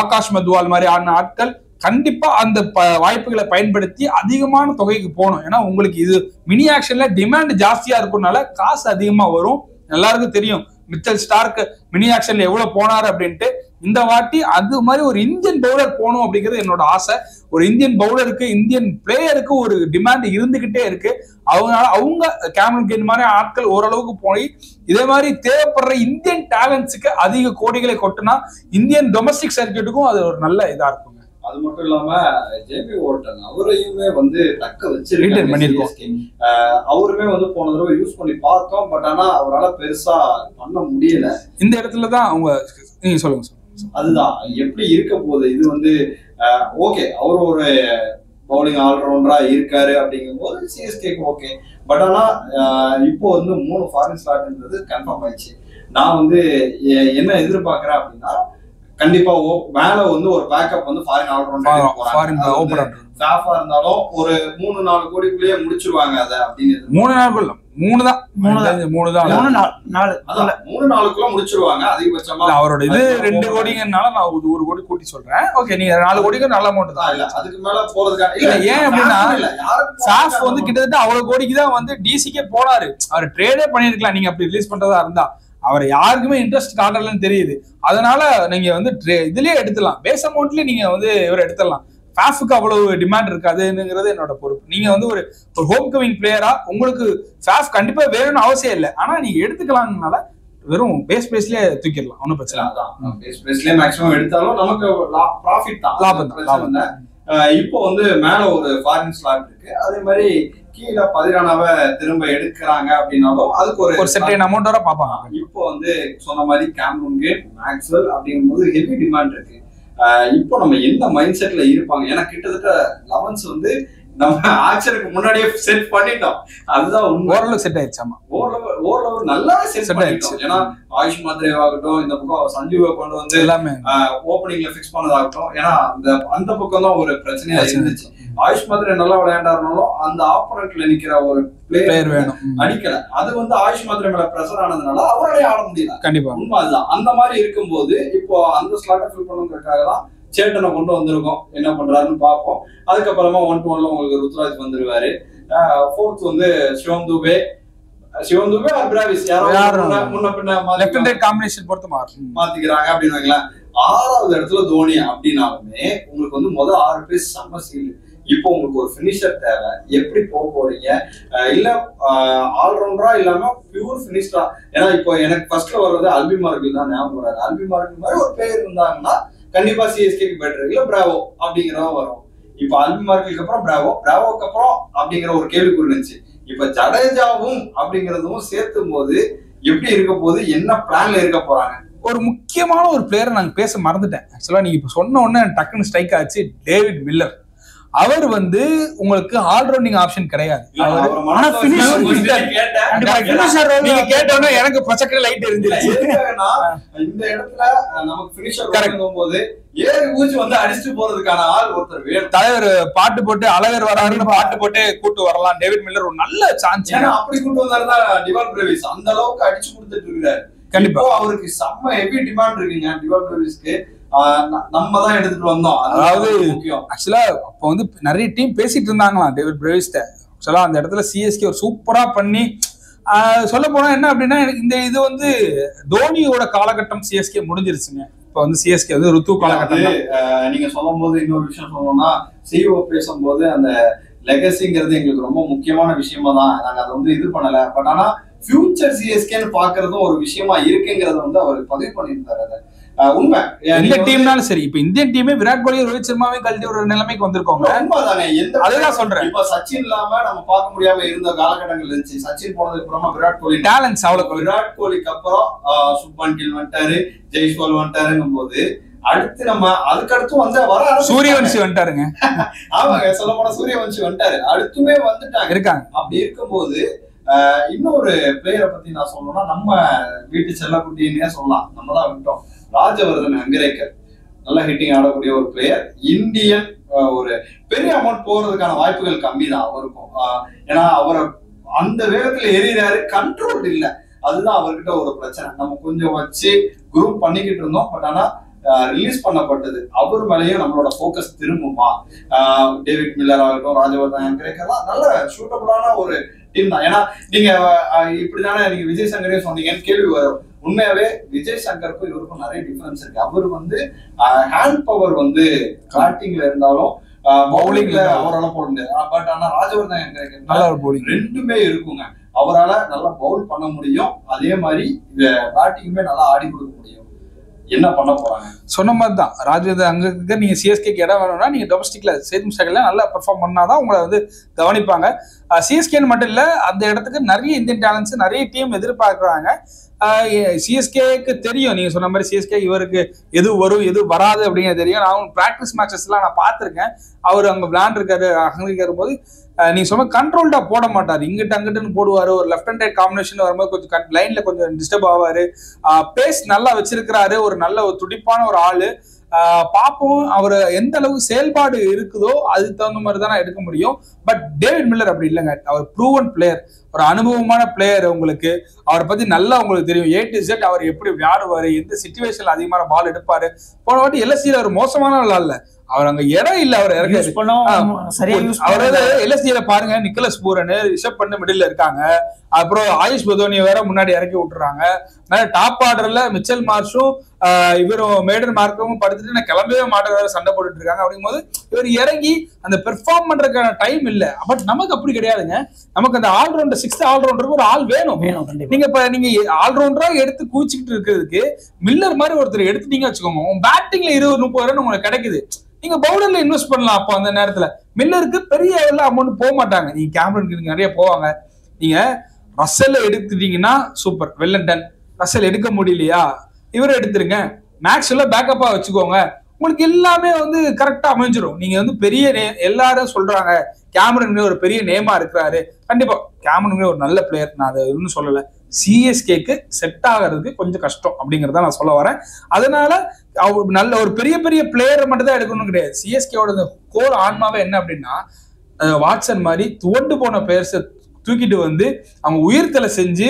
ஆகாஷ் மத்வால் மாதிரி ஆன ஆட்கள் கண்டிப்பா அந்த வாய்ப்புகளை பயன்படுத்தி அதிகமான தொகைக்கு போகணும். ஏன்னா உங்களுக்கு இது மினி ஆக்ஷன்ல டிமாண்ட் ஜாஸ்தியா இருக்கும்னால காசு அதிகமா வரும். எல்லாருக்கும் தெரியும் மிச்சல் ஸ்டார்க் மினி ஆக்ஷன்ல எவ்வளவு போனாரு அப்படின்ட்டு. இந்த வாட்டி அது மாதிரி ஒரு இந்தியன் பவுலர் போகணும் அப்படிங்கிறது என்னோட ஆசை. ஒரு இந்தியன் பவுலருக்கு, இந்தியன் பிளேயருக்கு ஒரு டிமாண்ட் இருந்துகிட்டே இருக்கு. அவங்க கேமரன் கிரீன் மாதிரி ஆட்கள் ஓரளவுக்கு போய் இதே மாதிரி தேவைப்படுற இந்தியன் டேலண்ட்ஸுக்கு அதிக கோடிகளை கொட்டினா இந்தியன் டொமஸ்டிக் சர்க்கியூட்டுக்கும் அது ஒரு நல்ல இதா இருக்குங்க. அது மட்டும் இல்லாம ஜேபி வார்டன் அவரையுமே வந்து தக்க வச்சிருக்கோம். அவருமே வந்து போன தடவை யூஸ் பண்ணி பார்த்தோம். பட் ஆனா அவரால் பெருசா பண்ண முடியல. இந்த இடத்துலதான் அவங்க நீங்க சொல்லுங்க. அதுதான் எப்படி இருக்க போகுது. இது வந்து ஓகே அவர் ஒரு பவுலிங் ஆல்ரவுண்டரா இருக்காரு அப்படிங்கும் போது சிஎஸ்கேக்கு ஓகே. பட் ஆனா இப்போ வந்து 3 ஃபாரின் ஸ்லாட்ன்றது கன்ஃபார்ம் ஆயிடுச்சு. நான் வந்து என்ன எதிர்பார்க்கிறேன் அப்படின்னா கண்டிப்பா மேல வந்து ஒரு பேக்கப் வந்து ஃபாரின் ஆல்ரவுண்டர் ஸ்டாஃபா இருந்தாலும் ஒரு 3-4 கோடிக்குள்ளேயே முடிச்சிருவாங்க. அதை அப்படின்னு 3 நாளுக்குள்ள முடிச்சிருவாங்க அதிகபட்சமா. அவரோட இது 2 கோடிங்கனால நான் 1 கோடி கூட்டி சொல்றேன். ஓகே, நீங்க 4 கோடிக்கு நல்ல அமௌண்ட் தான். இல்ல அதுக்கு மேல போறதுக்கான இல்ல. ஏன் அப்படின்னா சாஃப் வந்து கிட்டத்தட்ட அவ்வளவு கோடிக்கு தான் வந்து டிசிக்கே போனாரு. அவர் ட்ரேடே பண்ணிருக்கலாம் நீங்க அப்படி ரிலீஸ் பண்றதா இருந்தா. அவர் யாருக்குமே இன்ட்ரெஸ்ட் காட்டலன்னு தெரியுது. அதனால நீங்க வந்து இதுலயே எடுத்துடலாம், பேஸ் அமௌண்ட்லயே நீங்க வந்து இவரை எடுத்துடலாம். ஃபேஃபுக்கு அவ்வளவு டிமாண்ட் இருக்காதுங்கிறது என்னோட பொறுப்பு. நீங்க வந்து ஒரு ஹோம் கமிங் பிளேயரா உங்களுக்கு ஃபேஃப் கண்டிப்பா வேணும்னு அவசியம் இல்லை. ஆனா நீங்க எடுத்துக்கலாம்னால வெறும் பேஸ்லயே தூக்கிடலாம், ஒன்றும் பிரச்சனை. அதான் பேஸ்லயே மேக்ஸிமம் எடுத்தாலும் நமக்கு ப்ராஃபிட் தான், லாபம் தான். இப்போ வந்து மேல ஒரு ஃபாரின் ஸ்லாட் இருக்கு, அதே மாதிரி கீழே பதிரானாவை திரும்ப எடுக்கிறாங்க அப்படின்னாலும் அதுக்கு ஒரு செட்டைன் அமௌண்ட் வர பார்ப்பாங்க. இப்போ வந்து சொன்ன மாதிரி கேமரூன் கேட், மேக்ஸ்வெல் அப்படிங்கும்போது ஹெவி டிமாண்ட் இருக்கு. இப்போ நம்ம என்ன மைண்ட் செட்ல இருப்பாங்க, ஏன்னா கிட்டத்தட்ட லெவன்ஸ் வந்து நம்ம ஆக்சனுக்கு முன்னாடியே செட் பண்ணிட்டோம். அதுதான் ஓரளவு செட் ஆயிடுச்சு. ஆமா, ஓரளவு நல்லா செட் பண்ணிட்டோம். ஏன்னா ஆயுஷ் மாத்ரே ஆகட்டும், இந்த பக்கம் சஞ்சீவை கொண்டு வந்து எல்லாமே ஓப்பனிங்ல பிக்ஸ் பண்ணதாகட்டும், ஏன்னா அந்த பக்கம் தான் ஒரு பிரச்சனையா இருந்துச்சு. ஆயுஷ் மாத்ரே நல்லா விளையாண்டாருனாலும் அந்த ஆப்போனன்ட்ல நிக்கிற ஒரு பிளேயர் வேணும், அடிக்கல. அது வந்து ஆயுஷ் மாத்ரே மேல பிரஷர் ஆனதுனால அவராலே ஆட முடியல. கண்டிப்பா உண்மை அதுதான். அந்த மாதிரி இருக்கும்போது இப்போ அந்த ஸ்லாட்டை ஃபில் பண்ணுறதுக்காக தான் சேட்டனை கொண்டு வந்திருக்கோம். என்ன பண்றாருன்னு பார்ப்போம். அதுக்கப்புறமா 1-1 உங்களுக்கு ருத்ராஜ் வந்துருவாரு. ஃபோர்த் வந்து சிவம் துபே ஆர் பிராவிஸ் யாரோ முன்ன பின்ன லெஃப்ட் அண்ட் ரைட் காம்பினேஷன் பொறுத்து மாத்திக்கிறாங்க அப்படின்னு வைங்களேன். 6வது இடத்துல தோனி அப்படின்னாலுமே உங்களுக்கு வந்து முதல் 6 பேர் செம்ம சீல். இப்போ உங்களுக்கு ஒரு பினிஷர் தேவை, எப்படி போக போறீங்க? இல்ல ஆல்ரவுண்டரா இல்லாம பியூர் பினிஷரா? ஏன்னா இப்போ எனக்கு ஃபர்ஸ்ட்ல வர்றது அல்பி மார்கில் தான் ஞாபகம் வராது. அல்பி மார்கில் மாதிரி ஒரு பிளேயர் இருந்தாங்கன்னா கண்டிப்பா சிஎஸ்கேக்கு பெட்டர், இல்ல பிராவோ அப்படிங்கிறத வரும். இப்ப அல்பி மார்க்கிற்கு அப்புறம் பிராவோக்கு அப்புறம் அப்படிங்கிற ஒரு கேள்விக்குறி இருந்துச்சு. இப்ப ஜடேஜாவும் அப்படிங்கறதும் சேர்த்தும் போது எப்படி இருக்க போது, என்ன பிளான்ல இருக்க போறாங்க? ஒரு முக்கியமான ஒரு பிளேயரை நாங்க பேச மறந்துட்டேன். ஆக்சுவலா நீங்க இப்ப சொன்ன உடனே டக்குன்னு ஸ்ட்ரைக் ஆச்சு, டேவிட் மில்லர். அவர் வந்து உங்களுக்கு ஆல்ரவுண்டிங் ஆப்ஷன் கிடையாது. நீங்க கேட்டோன்னா எனக்கு பச்சை லைட் இருந்துச்சு. இந்த இடத்துல நமக்கு பினிஷர் கிடைக்கும் போது ஏறி ஊச்சி வந்து அடிச்சுட்டு போறதுக்கான ஆள் ஒருத்தர் வேணும். தலைவர் பாட்டு போட்டு அழகர் வராருன்னு பாட்டு போட்டு கூட்டு வரலாம். டேவிட் மில்லர் ஒரு நல்ல சான்ஸ். ஏன்னா அப்படி கூட்டு வந்தாருதான் டிவால் பிரேவிஸ் அந்த அளவுக்கு அடிச்சு கொடுத்துட்டு இருக்காரு. கண்டிப்பா அவருக்கு செம்ம ஹெவி டிமாண்ட் இருக்குங்க டிவால் பிரேவிஸ்க்கு. நம்ம தான் எடுத்துட்டு வந்தோம். அதாவது ஆக்சுவலா அப்போ வந்து நிறைய டீம் பேசிட்டு இருந்தாங்களாம் டேவிட் பிரேவிஸ்ட. ஆக்சுவலா அந்த இடத்துல சிஎஸ்கே ஒரு சூப்பரா பண்ணி சொல்ல போனா என்ன அப்படின்னா, இந்த இது வந்து தோனியோட காலகட்டம் சிஎஸ்கே முடிஞ்சிருச்சுங்க. இப்ப வந்து சிஎஸ்கே வந்து ருத்து காலகட்டம். நீங்க சொல்லும் போது இன்னொரு விஷயம் சொல்லணும்னா, சிஓ பேசும்போது அந்த லெகசிங்கிறது எங்களுக்கு ரொம்ப முக்கியமான விஷயமா தான். நாங்க அதை வந்து இது பண்ணல. பட் ஆனா ஃபியூச்சர் சிஎஸ்கேன்னு பாக்குறதும் ஒரு விஷயமா இருக்குங்கிறத வந்து அவர் பதிவு பண்ணியிருந்தாரு. அதை உண்மை எந்த டீம்னாலும் சரி. இப்ப இந்தியன் டீமே விராட் கோலி ரோஹித் சர்மாவையும் கழட்டி ஒரு நிலைமைக்கு வந்திருக்கோங்க. உண்மைதானே, அதுதான் சொல்றேன். இப்ப சச்சின் இல்லாம நம்ம பார்க்க முடியாம இருந்த காலகட்டங்கள் இருந்துச்சு. சச்சின் போனதுக்கு அப்புறமா விராட் கோலி டேலண்ட்ஸ் அவ்வளவு. விராட் கோலிக்கு அப்புறம் சுப்மன் கில் வந்துட்டாரு, ஜெய்ஸ்வால் வந்துட்டாருங்கும் போது அடுத்து நம்ம அதுக்கடுத்து வந்து வர சூரியவன்ஷி வந்துட்டாருங்க. ஆமாங்க, சொல்ல போனா சூரியவன்ஷி வந்துட்டாரு, அடுத்துமே வந்துட்டாங்க இருக்காங்க. அப்படி இருக்கும்போது இன்னொரு பிளேயரை பத்தி நான் சொல்லணும்னா, நம்ம வீட்டு செல்லக்குட்டின்னே சொல்லலாம். நம்ம தான் விட்டோம். ராஜவர்தன் அங்கரேக்கர் நல்ல ஹிட்டிங் ஆடக்கூடிய ஒரு பிளேயர். இந்தியன் ஒரு பெரிய அமௌண்ட் போறதுக்கான வாய்ப்புகள் கம்மி தான் அவருக்கும். ஏன்னா அவரை அந்த வேகத்துல எறிகிறாரு, கண்ட்ரோல் இல்லை. அதுதான் அவர்கிட்ட ஒரு பிரச்சனை. நம்ம கொஞ்சம் வச்சு குரூப் பண்ணிக்கிட்டு இருந்தோம். பட் ஆனா ரிலீஸ் பண்ணப்பட்டது அவர் மேலேயும் நம்மளோட போக்கஸ் திரும்புமா? டேவிட் மில்லர் ஆகட்டும், ராஜவர்தன் அங்கரேக்கர்லாம் நல்ல சூட்டபுளான ஒரு டீம் தான். ஏன்னா நீங்க இப்படிதானே நீங்க விஜய் சங்கரையும் சொன்னீங்கன்னு கேள்வி வரும். உண்மையாவே விஜய் சங்கருக்கும் இவருக்கும் நிறைய டிஃபரன்ஸ் இருக்கு. அவர் வந்து ஹேண்ட் பவர் வந்து பேட்டிங்ல இருந்தாலும் பவுலிங்ல அவரால் போட முடியாது. பட் ஆனா ராஜவர்தன் அங்கரேக்கர் ரெண்டுமே இருக்குங்க. அவரால் நல்லா பவுல் பண்ண முடியும், அதே மாதிரி பேட்டிங்குமே நல்லா ஆடி கொடுக்க முடியும். என்ன பண்ண போறாங்க சொன்ன மாதிரி தான். ராஜவர்தன் அங்க நீங்க சிஎஸ்கேக்கு இடம் வேணும்னா நீங்க டொமஸ்டிக்ல சேதும் சேகர்ல நல்லா பெர்ஃபார்ம் பண்ணாதான் உங்களை வந்து கவனிப்பாங்க. சிஎஸ்கேன்னு மட்டும் இல்ல, அந்த இடத்துக்கு நிறைய இந்தியன் டேலண்ட்ஸ் நிறைய டீம் எதிர்பார்க்குறாங்க. சிஎஸ்கேக்கு தெரியும், நீங்க சொன்ன மாதிரி சிஎஸ்கே இவருக்கு எது வரும் எது வராது அப்படிங்கிறது தெரியும். நான் பிராக்டிஸ் மேட்சஸ் எல்லாம் நான் பார்த்திருக்கேன். அவர் அங்க விளையாண்டுருக்காரு. அங்க போது நீங்க சொன்ன கண்ட்ரோல்டா போட மாட்டாரு, இங்கிட்ட அங்கிட்டுன்னு போடுவாரு. ஒரு லெஃப்ட் அண்ட் ரைட் காம்பினேஷன் வரும்போது கொஞ்சம் லைன்ல கொஞ்சம் டிஸ்டர்ப் ஆவாரு. பேஸ் நல்லா வச்சிருக்கிறாரு, ஒரு நல்ல ஒரு துடிப்பான ஒரு ஆளு. பார்ப்போம் அவர் எந்த அளவுக்கு செயல்பாடு இருக்குதோ அதுக்கு தகுந்த மாதிரி தான் எடுக்க முடியும். பட் டேவிட் மில்லர் அப்படி இல்லைங்க. அவர் ப்ரூவன் பிளேயர், ஒரு அனுபவமான பிளேயர். உங்களுக்கு அவரை பத்தி நல்லா உங்களுக்கு தெரியும். A to Z அவர் எப்படி விளையாடுவாரு, எந்த சிச்சுவேஷன்ல அதிகமான பால் எடுப்பாரு. போன வாட்டி எல்எஸ்டில ஒரு மோசமான இல்ல, அவர் அங்க இடம் இல்ல, அவர் எல்எஸ்டில பாருங்க. Nicholas Pooran, Rishabh Pant middle இருக்காங்க. அப்புறம் ஆயுஷ் பதோனியை வேற முன்னாடி இறக்கி விட்டுறாங்க. மேல டாப் ஆர்டர்ல மிச்சல் மார்ஷும் இவரும் மேடன் மார்க்கவும் படுத்துட்டு நான் கிளம்பவே மாட்டேன் சண்டை போட்டுட்டு இருக்காங்க. அப்படிங்கும்போது இவர் இறங்கி அந்த பெர்ஃபார்ம் பண்றதுக்கான டைம் இல்ல. பட் நமக்கு அப்படி கிடையாதுங்க. நமக்கு அந்த ஆல்ரவுண்டர் 6th ஆல்ரவுண்டருக்கு ஒரு ஆள் வேணும். நீங்க இப்ப நீங்க ஆல்ரவுண்டரா எடுத்து கூச்சிக்கிட்டு இருக்கிறதுக்கு மில்லர் மாதிரி ஒருத்தர் எடுத்துட்டீங்க வச்சுக்கோங்க, உங்க பேட்டிங்ல 20-30 ரன் உங்களுக்கு கிடைக்குது. நீங்க பவுலர்ல இன்வெஸ்ட் பண்ணலாம். அப்போ அந்த நேரத்துல மில்லருக்கு பெரிய அமௌண்ட் போக மாட்டாங்க. நீங்க கேமரன் நிறைய போவாங்க. நீங்க ரசல் எடுத்துட்டீங்கன்னா super, well and ton. Russell எடுக்க முடியலையா, இவரை எடுத்துருங்க. மேக்ஸ்ல பேக்கப்பா வச்சுக்கோங்க. உங்களுக்கு எல்லாமே வந்து கரெக்டா அமைஞ்சிடும். நீங்க வந்து பெரிய எல்லாரும் சொல்றாங்க கேமரன் ஒரு பெரிய நேமா இருக்கிறாரு. கண்டிப்பா கேமரன் ஒரு நல்ல பிளேயர், நான் அதை இன்னும் சொல்லல. சிஎஸ்கேக்கு செட் ஆகிறதுக்கு கொஞ்சம் கஷ்டம் அப்படிங்கறத நான் சொல்ல வரேன். அதனால நல்ல ஒரு பெரிய பெரிய பிளேயரை மட்டும் தான் எடுக்கணும் கிடையாது. சிஎஸ்கேவோட கோர் ஆன்மாவே என்ன அப்படின்னா, வாட்சன் மாதிரி துவண்டு போன பிளேயர்ஸ் தூக்கிட்டு வந்து அவங்க உயிர்த்தலை செஞ்சு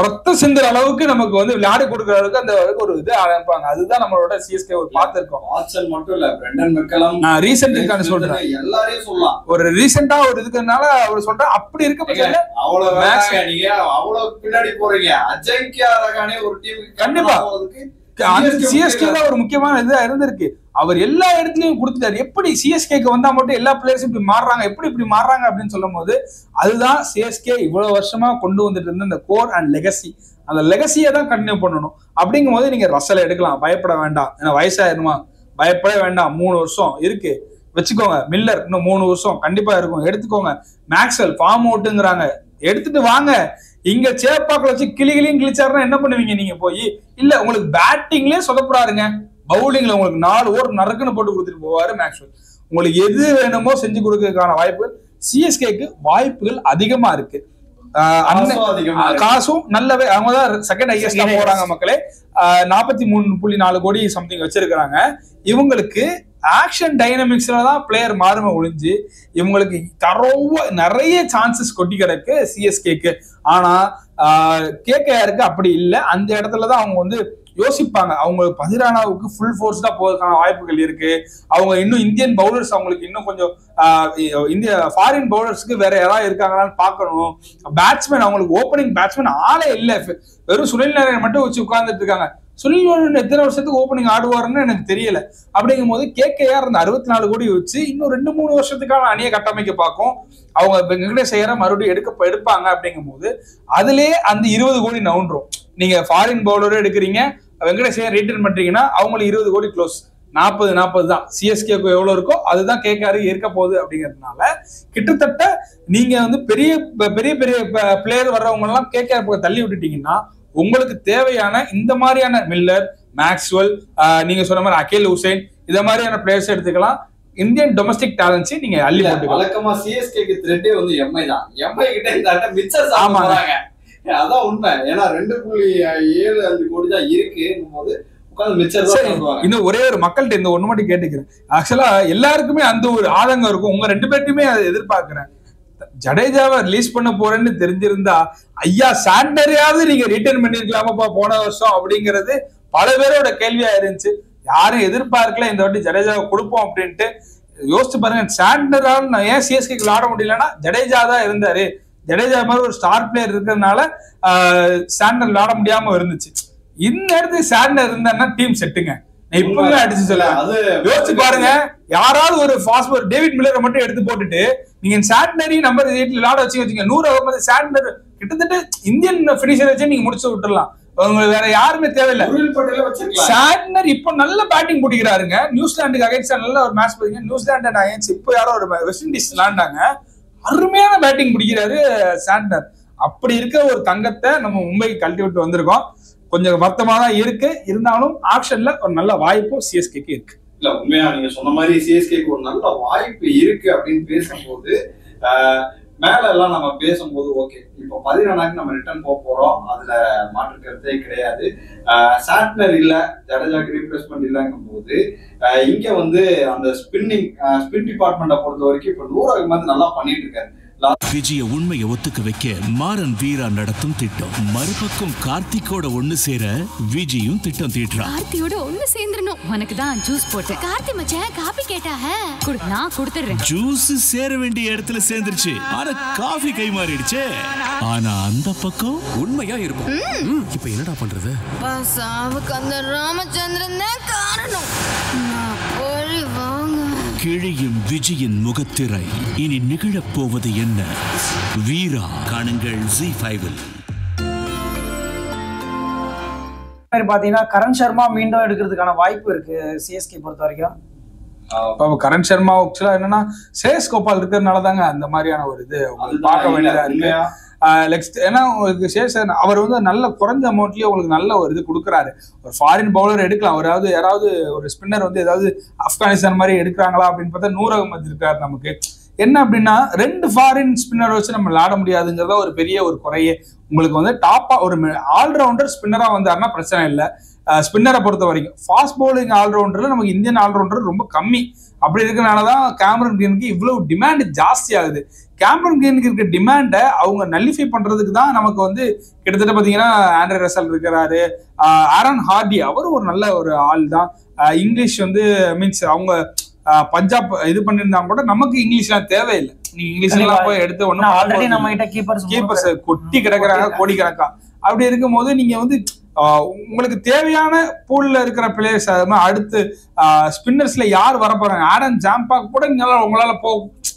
ரத்தம் சிந்துற அளவுக்கு நமக்கு வந்து விளையாடி கொடுக்குற அளவுக்கு அந்த ஒரு இது ஆரம்பிப்பாங்க. அதுதான் நம்மளோட சிஎஸ்கே ஒரு பார்த்திருக்கோம். வாட்சன் மட்டும் இல்ல, பிரெண்டன் மெக்கலம், நான் ரீசென்ட்கான சொல்றேன், எல்லாரையும் சொல்லலாம். ஒரு ரீசெண்டா ஒரு இதுக்குனால அவர் சொல்றேன். அப்படி இருக்க பட்சத்துல அவ்வளவு நீங்க அவ்வளவு பின்னாடி போறீங்க. அஜய்கியா ரகானே ஒரு டீமுக்கு கண்டிப்பா சிஎஸ்கே தான் ஒரு முக்கியமான இதா இருந்திருக்கு. அவர் எல்லா இடத்துலயும் கொடுத்துட்டாரு. எப்படி சிஎஸ்கேக்கு வந்தா மட்டும் எல்லா பிளேயர்ஸும் இப்படி மாறுறாங்க, எப்படி இப்படி மாறுறாங்க அப்படின்னு சொல்லும் போது அதுதான் சிஎஸ்கே இவ்வளவு வருஷமா கொண்டு வந்துட்டு இருந்த இந்த கோர் அண்ட் லெகசி. அந்த லெகசியை தான் கண்டினியூ பண்ணணும். அப்படிங்கும் போது நீங்க ரசல் எடுக்கலாம், பயப்பட வேண்டாம். ஏன்னா வயசாயிருமா, பயப்பட வேண்டாம். 3 வருஷம் இருக்கு வச்சுக்கோங்க. மில்லர் இன்னும் 3 வருஷம் கண்டிப்பா இருக்கும், எடுத்துக்கோங்க. மேக்ஸ்வெல் ஃபார்ம் அவுட்டுங்கிறாங்க, எடுத்துட்டு வாங்க. இங்க சேப்பாக்கள் வச்சு கிளிகிளியும் கிழிச்சாருன்னா என்ன பண்ணுவீங்க நீங்க போய்? இல்ல உங்களுக்கு பேட்டிங்லயே சொதப்புறாருங்க, பவுலிங்ல உங்களுக்கு 4 ஓவர் நறுக்குன்னு போட்டு கொடுத்துட்டு போவாரு மேக்ஸ்வெல். உங்களுக்கு எது வேணுமோ செஞ்சு கொடுக்கறதுக்கான வாய்ப்புகள் சிஎஸ்கேக்கு வாய்ப்புகள் அதிகமா இருக்கு. காசும் நல்லாவே, அவங்கதான் செகண்ட் ஹையஸ்டா போறாங்க மக்களே. 43.4 கோடி சம்திங் வச்சிருக்கிறாங்க. இவங்களுக்கு ஆக்ஷன் டைனமிக்ஸ்ல தான் பிளேயர் மாறுமை ஒழிஞ்சு இவங்களுக்கு தரவா நிறைய சான்சஸ் கொட்டி கிடக்கு சிஎஸ்கேக்கு. ஆனா கேகேஆருக்கு அப்படி இல்லை. அந்த இடத்துலதான் அவங்க வந்து யோசிப்பாங்க. அவங்க பதிரானாவுக்கு ஃபுல் ஃபோர்ஸ் தான் போறதுக்கான வாய்ப்புகள் இருக்கு. அவங்க இன்னும் இந்தியன் பவுலர்ஸ் அவங்களுக்கு இன்னும் கொஞ்சம் இந்திய ஃபாரின் பவுலர்ஸ்க்கு வேற யாராவது இருக்காங்களான்னு பார்க்கணும். பேட்ஸ்மேன் அவங்களுக்கு ஓப்பனிங் பேட்ஸ்மேன் ஆளே இல்லை. வெறும் சுனில் நாராயண் மட்டும் வச்சு உட்கார்ந்துட்டு இருக்காங்க. சுனில் நாராயண் எத்தனை வருஷத்துக்கு ஓப்பனிங் ஆடுவாருன்னு எனக்கு தெரியல. அப்படிங்கும் போது கேகேஆர் அந்த 64 கோடி வச்சு இன்னும் 2-3 வருஷத்துக்கான அணியை கட்டமைக்க பார்க்கும். அவங்க வெங்கடேஷ் ஐயரை மறுபடியும் எடுப்பாங்க. அப்படிங்கும் போது அதுலயே அந்த 20 கோடி நவுண்டுரும். நீங்க ஃபாரின் பவுலரே எடுக்கிறீங்க, வெங்கடேஷ் ஐயர் ரிட்டர்ன் பண்றீங்கன்னா அவங்களுக்கு 20 கோடி க்ளோஸ். 40 தான் சிஎஸ்கேக்கு எவ்வளவு இருக்கோ அதுதான் கேகேஆர் இருக்க போகுது. அப்படிங்கிறதுனால கிட்டத்தட்ட நீங்க வந்து பெரிய பெரிய பெரிய பிளேயர் வர்றவங்க எல்லாம் கேகேஆர் பக்கம் தள்ளி விட்டுட்டீங்கன்னா உங்களுக்கு தேவையான இந்த மாதிரியான மில்லர், மேக்ஸ்வெல், நீங்க சொன்ன மாதிரி அகில் ஹுசைன், இத மாதிரியான பிளேயர்ஸ் எடுத்துக்கலாம். இந்தியன் டொமஸ்டிக் டேலண்ட்ஸ் நீங்க அள்ளி போட்டுக்கலாம். வழக்கமா சிஎஸ்கேக்கு த்ரெட்டே வந்து எம்ஐ தான். எம்ஐ கிட்ட இந்த மிச்சர் சாப்பிடுறாங்க. அதான் உண்மை. ஏன்னா 2.75 கோடி தான் இருக்கு போது உட்கார்ந்து மிச்சர் தான் சாப்பிடுவாங்க. இன்னும் ஒரே ஒரு மக்கள்கிட்ட இந்த ஒண்ணு மட்டும் கேட்டுக்கிறேன். ஆக்சுவலா எல்லாருக்குமே அந்த ஒரு ஆதங்கம் இருக்கும். உங்க 2 பேர்ட்டுமே அதை எதிர்பார்க்கிறேன். ஜடேஜாவை ரிலீஸ் பண்ண போறேன்னு தெரிஞ்சிருந்தா ஐயா சாண்டரையாவது நீங்க ரிட்டர்ன் பண்ணிருக்கலாமாப்பா போன வருஷம் அப்படிங்கிறது பல பேரோட கேள்வியா இருந்துச்சு. யாரும் எதிர்பார்க்கல இந்த வாட்டி ஜடேஜாவை கொடுப்போம் அப்படின்ட்டு. யோசிச்சு பாருங்க, சாண்டரால் ஏன் சிஎஸ்கே விளையாட முடியலன்னா ஜடேஜா தான் இருந்தாரு. ஜடேஜா மாதிரி ஒரு ஸ்டார் பிளேயர் இருக்கிறதுனால சாண்டர் விளையாட முடியாம இருந்துச்சு. இந்த இடத்துக்கு சாண்டர் இருந்தாருன்னா டீம் செட்டுங்க. இப்பவே அடிச்சு சொல்ல யோசிச்சு பாருங்க. யாராவது ஒரு ஃபாஸ்ட் டேவிட் மில்லரை மட்டும் எடுத்து போட்டுட்டு நீங்க சாண்டனரி நம்பர் 8 விளையாட வச்சுங்க. 100 ஓவர் சாண்டனர் கிட்டத்தட்ட இந்தியன் பினிஷர் வச்சு நீங்க முடிச்சு விட்டுறலாம். உங்களுக்கு வேற யாருமே தேவையில்லை. சாண்டனர் இப்ப நல்ல பேட்டிங் பிடிக்கிறாருங்க. நியூசிலாந்துக்கு அகைன்ஸ்டா நல்ல ஒரு மேட்ச் போறீங்க. நியூசிலாந்து அகைன்ஸ்ட் இப்ப யாரோ ஒரு வெஸ்ட் இண்டீஸ் விளையாண்டாங்க, அருமையான பேட்டிங் பிடிக்கிறாரு சாண்டனர். அப்படி இருக்க ஒரு தங்கத்தை நம்ம மும்பைக்கு கழட்டி விட்டு வந்திருக்கோம். கொஞ்சம் வருத்தமா தான் இருக்கு. இருந்தாலும் ஆப்ஷன்ல ஒரு நல்ல வாய்ப்பும் சிஎஸ்கேக்கு இருக்கு. இல்ல உண்மையா நீங்க சொன்ன மாதிரி சிஎஸ்கேக்கு ஒரு நல்ல வாய்ப்பு இருக்கு அப்படின்னு பேசும்போது மேல எல்லாம் நம்ம பேசும்போது ஓகே இப்போ 14 நம்ம ரிட்டர்ன் போறோம், அதுல மாற்று கருத்தே கிடையாது. சாட்னர் இல்ல, ஜடேஜாக்கு ரீப்ளேஸ்மெண்ட் இல்லைங்கும் போது இங்க வந்து அந்த ஸ்பின் டிபார்ட்மெண்ட்டை பொறுத்த வரைக்கும் இப்போ நூறு வந்து நல்லா பண்ணிட்டு இருக்காரு. விஜய உண்மையை ஒத்துக்க வைக்க மாறன் வீரா நடத்தும் திட்டம். மறுபக்கம் கார்த்திகோட ஒண்ணு சேர விஜயும் திட்டம் தீட்டுறான். கார்த்தியோட ஒண்ணு சேர்ந்துடணும். உனக்கு தான் ஜூஸ் போட்டு கார்த்தி மச்சான் காபி கேட்டா நான் கொடுத்துறேன். ஜூஸ் சேர வேண்டிய இடத்துல சேர்ந்துருச்சு. ஆனா காஃபி கை மாறிடுச்சே. ஆனா அந்த பக்கம் உண்மையா இருக்கும். இப்ப என்னடா பண்றது? சாவுக்கு அந்த ராமச்சந்திரன் தான் காரணம். கிழியும் விஜயின் முகத்திரை இனி நிகழப் போவது என்ன? வீரா காணுங்கள் ZEE5. பாத்தீங்கன்னா கரண் சர்மா மீண்டும் எடுக்கிறதுக்கான வாய்ப்பு இருக்கு சிஎஸ்கே பொறுத்த வரைக்கும். கரண் சர்மா ஆக்சுவலா என்னன்னா ஸ்ரேயஸ் கோபால் இருக்கிறதுனால தாங்க அந்த மாதிரியான ஒரு இது பார்க்க வேண்டியதா இருக்கு. ஏன்னா உங்களுக்கு சேஷன் அவர் வந்து நல்ல குறைஞ்ச அமௌண்ட்லயே உங்களுக்கு நல்ல ஒரு இது கொடுக்குறாரு. ஒரு ஃபாரின் பவுலர் எடுக்கலாம். யாராவது ஒரு ஸ்பின்னர் வந்து ஏதாவது ஆப்கானிஸ்தான் மாதிரி எடுக்கிறாங்களா அப்படின்னு பார்த்தா நூர் அகமது இருக்காரு. நமக்கு என்ன அப்படின்னா 2 ஃபாரின் ஸ்பின்னர் வச்சு நம்ம விளையாட முடியாதுங்கிறத ஒரு பெரிய ஒரு குறையே. உங்களுக்கு வந்து டாப்பா ஒரு ஆல்ரவுண்டர் ஸ்பின்னரா வந்தாருன்னா பிரச்சனை இல்லை. ஸ்பின்னரை பொறுத்த வரைக்கும் ஃபாஸ்ட் பவுலிங் ஆல்ரவுண்டர்ல நமக்கு இந்தியன் ஆல்ரவுண்டர் ரொம்ப கம்மி. அப்படி இருக்கனாலதான் கேமரன் கிரீனுக்கு இவ்வளவு டிமாண்ட் ஜாஸ்தி ஆகுது. கேமரன் கிரீனுக்கு இருக்க டிமாண்டை அவங்க நல்லிஃபை பண்றதுக்கு தான் நமக்கு வந்து கிட்டத்தட்ட பாத்தீங்கன்னா ஆண்ட்ரே ரசல் இருக்கிறாரு, ஆரன் ஹார்டி அவரும் ஒரு நல்ல ஒரு ஆள் தான். இங்கிலீஷ் வந்து மீன்ஸ் அவங்க பஞ்சாப் இது பண்ணிருந்தாங்க கூட நமக்கு இங்கிலீஷ்லாம் தேவையில்லை. நீங்க இங்கிலீஷ்லாம் போய் எடுத்து ஒன்னும் கீப்பர்ஸ் கொட்டி கிடக்குறாங்க கோடி கணக்கா. அப்படி இருக்கும் போது நீங்க வந்து உங்களுக்கு தேவையான பூல்ல இருக்கிற பிளேயர்ஸ் அடுத்து ஸ்பின்னர்ஸ்ல யார் வர போறாங்க? ஆடன் ஜாம்பாக் கூட உங்களால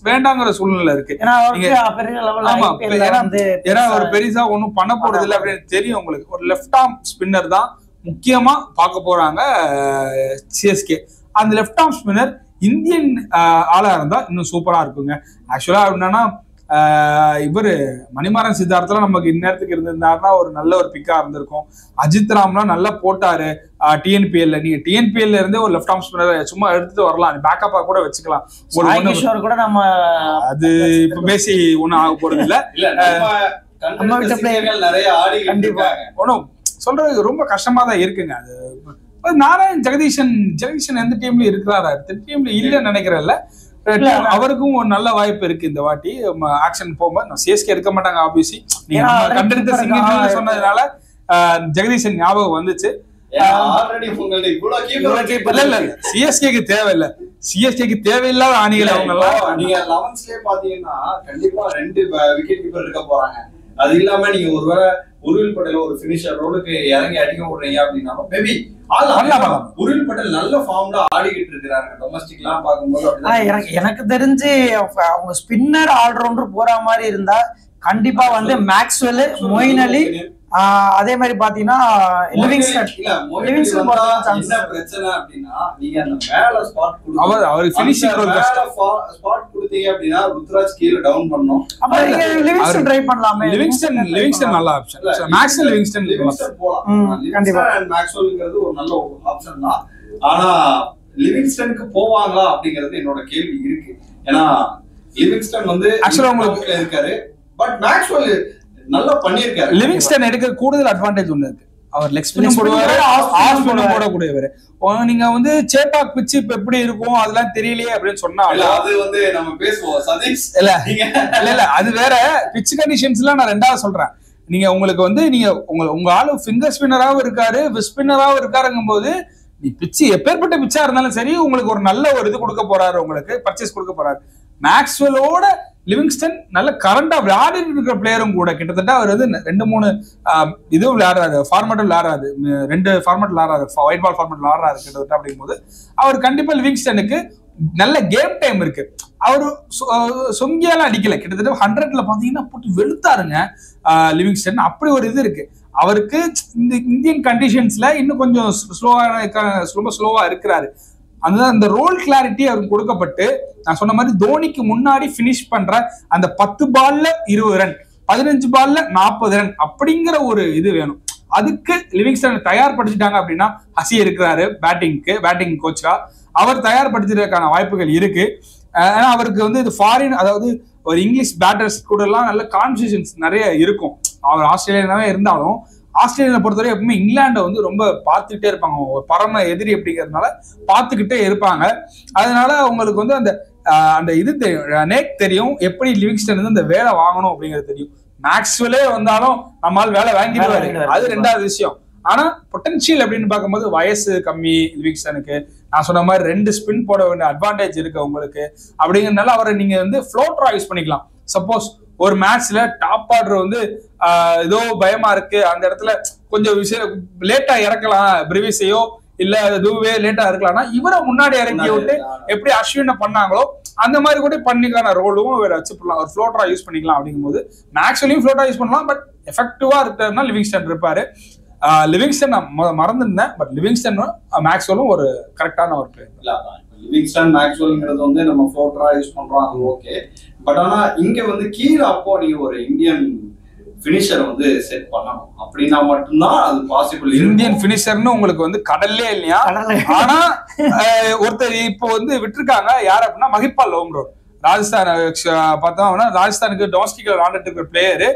வேண்டாங்கிற சூழ்நிலை இருக்கு. ஏன்னா ஒரு பெருசா ஒன்னும் பண்ண போறது இல்லை அப்படின்னு தெரியும் உங்களுக்கு. ஒரு லெஃப்ட் ஆர்ம் ஸ்பின்னர் தான் முக்கியமா பார்க்க போறாங்க சிஎஸ்கே. அந்த லெஃப்ட் ஆர்ம் ஸ்பின்னர் இந்தியன் ஆளா இருந்தா இன்னும் சூப்பரா இருக்குங்க. ஆக்சுவலா என்னன்னா இவரு மணிமாறன் சித்தார்த்தெல்லாம் நமக்கு இந்நேரத்துக்கு இருந்திருந்தாருன்னா ஒரு நல்ல ஒரு பிக்கா இருந்திருக்கும். அஜித் ராம்லாம் நல்லா போட்டாரு டிஎன்பிஎல்ல. நீங்க டிஎன்பிஎல்ல இருந்து ஒரு லெஃப்ட் ஆர்ம் ஸ்பின்னர் சும்மா எடுத்துட்டு வரலாம், பேக்கப்பா கூட வச்சுக்கலாம். கூட நம்ம அது இப்ப பேசி ஒண்ணும் ஆக போறது இல்ல. ஒன்னும் சொல்றது ரொம்ப கஷ்டமா தான் இருக்குங்க. அது நாராயண் ஜெகதீஷன் எந்த டீம்ல இருக்கிறாரா? டீம்ல இல்லன்னு நினைக்கிறேன்ல. அவருக்கும் ஒரு நல்ல வாய்ப்பு இருக்கு இந்த வாட்டி ஆக்ஷன் போகும்போது. சிஎஸ்கே எடுக்க மாட்டாங்க ஆப்வியஸ்லி. நீங்க கண்டெடுத்த சிங்கிள் சொன்னதுனால ஜெகதீஷன் ஞாபகம் வந்துச்சு. சிஎஸ்கேக்கு தேவையில்லை, சிஎஸ்கேக்கு தேவையில்லாத ஆணிகள் அவங்க எல்லாம். நீங்க 11ஸ்லயே பாத்தீங்கன்னா கண்டிப்பா 2 விக்கெட் கீப்பர் இருக்க போறாங்க. அது இல்லாம நீங்க ஒருவேளை உருவில் பட்டேல் ஒரு பினிஷர் ரோலுக்கு இறங்கி அடிக்க விடுறீங்க அப்படின்னா மேபி உருவில் பட்டேல் நல்ல ஃபார்ம்ல ஆடிக்கிட்டு இருக்கிறாங்க டொமஸ்டிக்லாம் பார்க்கும்போது. எனக்கு தெரிஞ்சு அவங்க ஸ்பின்னர் ஆல்ரவுண்டர் போற மாதிரி இருந்தா கண்டிப்பா வந்து மேக்ஸ்வெல், மொயின் அலி, அதே மாதிரி பாத்தீங்கன்னா லிவிங்ஸ்டன் என்ன பிரச்சனை அப்படின்னா நீங்க அந்த மேல ஸ்பாட் கொடுத்தீங்க, அவர் ஃபினிஷிங் ரோல் ஸ்பாட் கொடுத்தீங்க அப்படின்னா ருத்ராஜ் கீழ டவுன் பண்ணனும். அப்ப நீங்க லிவிங்ஸ்டன் ட்ரை பண்ணலாமே. லிவிங்ஸ்டன் நல்ல ஆப்ஷன். மேக்ஸ்வெல் லிவிங்ஸ்டன் போலாம். கண்டிப்பா மேக்ஸ்வெல்ங்கிறது ஒரு நல்ல ஆப்ஷன் தான். ஆனா லிவிங்ஸ்டனுக்கு போவாங்களா அப்படிங்கிறது என்னோட கேள்வி இருக்கு. ஏன்னா லிவிங்ஸ்டன் வந்து ஆக்சுவலா உங்களுக்கு இருக்காரு, பட் மேக்ஸ்வெல் நல்லா பண்ணிருக்காரு. லிவிங்ஸ்டன் எடுக்க கூடுதல் அட்வான்டேஜ் ஒண்ணு இருக்கு. அவர் லெக் ஸ்பின் போடுவாரு, ஆஃப் ஸ்பின் போடக்கூடியவர். நீங்க வந்து சேப்பாக் பிட்ச் இப்ப எப்படி இருக்கும் அதெல்லாம் தெரியலையே அப்படின்னு சொன்னாலும் அது வந்து நம்ம பேசுவோம் சதீஷ். இல்ல அது வேற. பிட்ச் கண்டிஷன்ஸ் எல்லாம் நான் ரெண்டாவது சொல்றேன். நீங்க உங்களுக்கு வந்து நீங்க உங்க ஆளு ஃபிங்கர் ஸ்பின்னராவும் இருக்காரு, விஸ் ஸ்பின்னராவும் இருக்காருங்கும் போது நீ பிச்சு எப்பேற்பட்ட பிச்சா இருந்தாலும் சரி உங்களுக்கு ஒரு நல்ல ஒரு இது கொடுக்க போறாரு, உங்களுக்கு பர்ச்சேஸ் கொடுக்க போறாரு. மேக்ஸ்வெலோட லிவிங்ஸ்டன் நல்ல கரண்டா விளையாடிட்டு இருக்கிற பிளேயரும் கூட. கிட்டத்தட்ட அவர் வந்து 2-3 இது விளையாடுறாரு, ஃபார்மேட்டும் விளையாடுறாரு, 2 ஃபார்மேட் விளையாடுறாரு, ஒயிட் பால் ஃபார்மேட் விளையாடுறாரு கிட்டத்தட்ட. அப்படிங்கும் போது அவர் கண்டிப்பா லிவிங்ஸ்டனுக்கு நல்ல கேம் டைம் இருக்கு. அவரு சொங்கியால அடிக்கல, கிட்டத்தட்ட 100ல பாத்தீங்கன்னா போட்டு வெளுத்தாருங்க லிவிங்ஸ்டன். அப்படி ஒரு இது இருக்கு அவருக்கு. இந்த இந்தியன் கண்டிஷன்ஸ்ல இன்னும் கொஞ்சம் ஸ்லோவா இருக்கிறாரு. அந்த ரோல் கிளாரிட்டி அவருக்கு கொடுக்கப்பட்டு நான் சொன்ன மாதிரி தோனிக்கு முன்னாடி பினிஷ் பண்ற அந்த 10 பால்ல 20 ரன், 15 பால்ல 40 ரன் அப்படிங்கிற ஒரு இது வேணும். அதுக்கு லிவிங்ஸ்டன் தயார்படுத்திட்டாங்க அப்படின்னா ஹசி இருக்கிறாரு பேட்டிங் கோச்சா, அவர் தயார்படுத்துறதுக்கான வாய்ப்புகள் இருக்கு. ஏன்னா அவருக்கு வந்து இது ஃபாரின், அதாவது ஒரு இங்கிலீஷ் பேட்டர்ஸ் கூட எல்லாம் நல்ல கான்வர்சேஷன்ஸ் நிறைய இருக்கும். அவர் ஆஸ்திரேலியாவே இருந்தாலும் ஆஸ்திரேலியாவை பொறுத்தவரை எப்பவுமே இங்கிலாண்டை வந்து ரொம்ப பார்த்துக்கிட்டே இருப்பாங்க, ஒரு பரம எதிரி அப்படிங்கிறதுனால பார்த்துக்கிட்டே இருப்பாங்க. அதனால அவங்களுக்கு வந்து அந்த இது தெரியும், நேக் தெரியும் எப்படி லிவிங்ஸ்டன் வந்து அந்த வேலை வாங்கணும் அப்படிங்கிறது தெரியும். மேக்ஸ்வெல்லே வந்தாலும் நம்மால் வேலை வாங்கிடுவாரு, அது ரெண்டாவது விஷயம். ஆனா பொட்டன்ஷியல் அப்படின்னு பார்க்கும்போது வயசு கம்மி லிவிங்ஸ்டனுக்கு. நான் சொன்ன மாதிரி 2 ஸ்பின் போட வேண்டிய அட்வான்டேஜ் இருக்கு உங்களுக்கு. அப்படிங்கிறதுனால அவரை நீங்க வந்து ஃப்ளோட்டரா யூஸ் பண்ணிக்கலாம். சப்போஸ் ஒரு மேட்ச்ல டாப் ஆர்டர் வந்து ஏதோ பயமா இருக்கு, அந்த இடத்துல கொஞ்சம் விஷயம் லேட்டா இறக்கலாம், பிரிவிஸையோ இல்ல இதுவே லேட்டா இருக்கலாம்னா இவரை முன்னாடி இறக்கி விட்டு எப்படி அஸ்வினை பண்ணாங்களோ அந்த மாதிரி கூட பண்ணிக்கான ரோலும் வச்சுக்கலாம், ஒரு ஃப்ளோட்டரா யூஸ் பண்ணிக்கலாம். அப்படிங்கும்போது மேக்ஸ்வெல்லையும் ஃப்ளோட்டரா யூஸ் பண்ணலாம், பட் எஃபெக்டிவா இருக்கிறதுனா லிவிங்ஸ்டன் இருப்பாரு. லிவிங்ஸ்டன் நான் மறந்துருந்தேன், பட் லிவிங்ஸ்டன் மேக்ஸ்வெல்லும் ஒரு கரெக்டான ஒரு பிளேயர். லிவிங்ஸ்டன் மேக்ஸ்வெல்ங்கிறது வந்து நம்ம ஃப்ளோட்டரா யூஸ் பண்றோம், அது ஓகே. பட் ஆனா இங்க வந்து கீழே அப்போ நீங்க ஒரு இந்தியன் பினிஷர் வந்து செட் பண்ணணும் அப்படின்னா மட்டும்தான் அது பாசிபிள். இந்தியன் பினிஷர்னு உங்களுக்கு வந்து கடல்லே இல்லையா? ஆனா ஒருத்தர் இப்போ வந்து விட்டுருக்காங்க, யார் அப்படின்னா மஹிபால் லோம்ரோர். ராஜஸ்தான் பார்த்தோம்னா ராஜஸ்தானுக்கு டொமஸ்டிக்ல விளையாண்டுட்டு இருக்கிற பிளேயரு.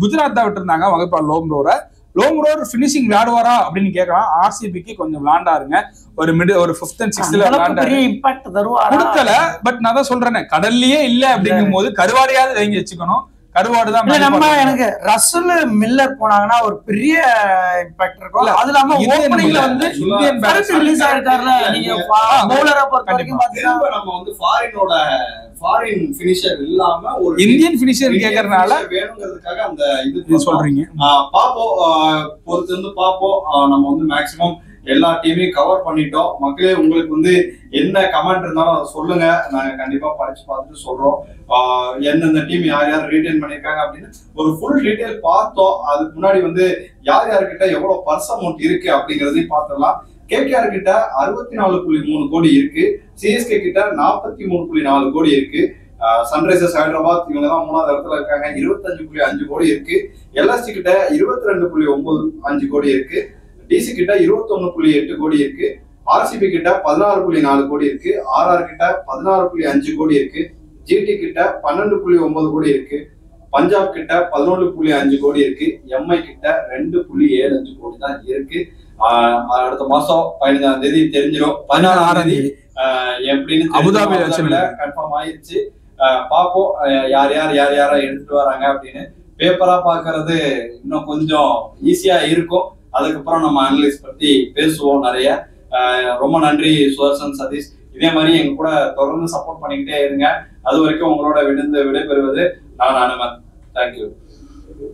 குஜராத் தான் விட்டுருந்தாங்க மஹிபால் லோம்ரோரை. லோம்ரோர் பினிஷிங் விளையாடுவாரா அப்படின்னு கேட்கலாம். ஆர்சிபிக்கு கொஞ்சம் விளையாண்டாருங்க, ஒரு 5th and 6th விளையாண்டாரு, கொடுக்கல. பட் நான் தான் சொல்றேன், கடல்லயே இல்ல அப்படிங்கும் போது கருவாடையாவது வாங்கி வச்சுக்கணும். கருவாடு தான் நம்ம. எனக்கு ரசல் மில்லர் போனாங்கன்னா ஒரு பெரிய இம்பாக்ட் இருக்கும். அது இல்லாம ஓப்பனிங்ல வந்து இந்தியன் பேட்ஸ்மேன் ரிலீஸ் ஆயிருக்காருல, நீங்க பவுலரா பொறுத்த வரைக்கும் பாத்தீங்கன்னா நம்ம வந்து ஃபாரின் ஃபினிஷர் இல்லாம ஒரு இந்தியன் ஃபினிஷர் கேக்குறதுனால வேணுங்கிறதுக்காக அந்த இது சொல்றீங்க. பொறுத்து பாப்போம். நம்ம வந்து மேக்சிமம் எல்லா டீமையும் கவர் பண்ணிட்டோம். மக்களே உங்களுக்கு வந்து என்ன கமெண்ட் இருந்தாலும் அதை சொல்லுங்க, நாங்க கண்டிப்பா படிச்சு பார்த்துட்டு சொல்றோம். எந்தெந்த டீம் யார் யார் ரீட்டைன் பண்ணிருக்காங்க அப்படின்னு ஒரு ஃபுல் டீடைல் பார்த்தோம். அதுக்கு முன்னாடி வந்து யார் யார்கிட்ட எவ்வளவு பர்ஸ் அமௌண்ட் இருக்கு அப்படிங்கறதையும் பார்த்துடலாம். கேகேஆர் கிட்ட 64.3 கோடி இருக்கு, சிஎஸ்கே கிட்ட 43.4 கோடி இருக்கு, சன்ரைசர்ஸ் ஹைதராபாத் இவங்க தான் 3வது இடத்துல இருக்காங்க, 25.5 கோடி இருக்கு, எல்எஸ்டி கிட்ட 22.95 கோடி இருக்கு, டிசி கிட்ட 21.8 கோடி இருக்கு, ஆர்சிபி கிட்ட 16.4 கோடி இருக்கு, ஆர்ஆர் கிட்ட 16.5 கோடி இருக்கு, ஜிடி கிட்ட 12.9 கோடி இருக்கு, பஞ்சாப் கிட்ட 11.5 கோடி இருக்கு, எம்ஐ கிட்ட 2.75 கோடி தான் இருக்கு. அடுத்த மாசம் 15ஆம் தேதி தெரிஞ்சிடும், 16ஆம் தேதி எப்படின்னு அபுதாபில கன்ஃபார்ம் ஆயிடுச்சு. பாப்போம் யார் யாரா எடுத்துட்டு வராங்க அப்படின்னு. பேப்பரா பாக்குறது இன்னும் கொஞ்சம் ஈஸியா இருக்கும். அதுக்கப்புறம் நம்ம அனலைஸ் பத்தி பேசுவோம் நிறைய. ரொம்ப நன்றி சுதர்சன், சதீஷ். இதே மாதிரி எங்க கூட தொடர்ந்து சப்போர்ட் பண்ணிக்கிட்டே இருங்க. அது வரைக்கும் உங்களோட விடைபெறுவது நான் அனுமன். தேங்க்யூ.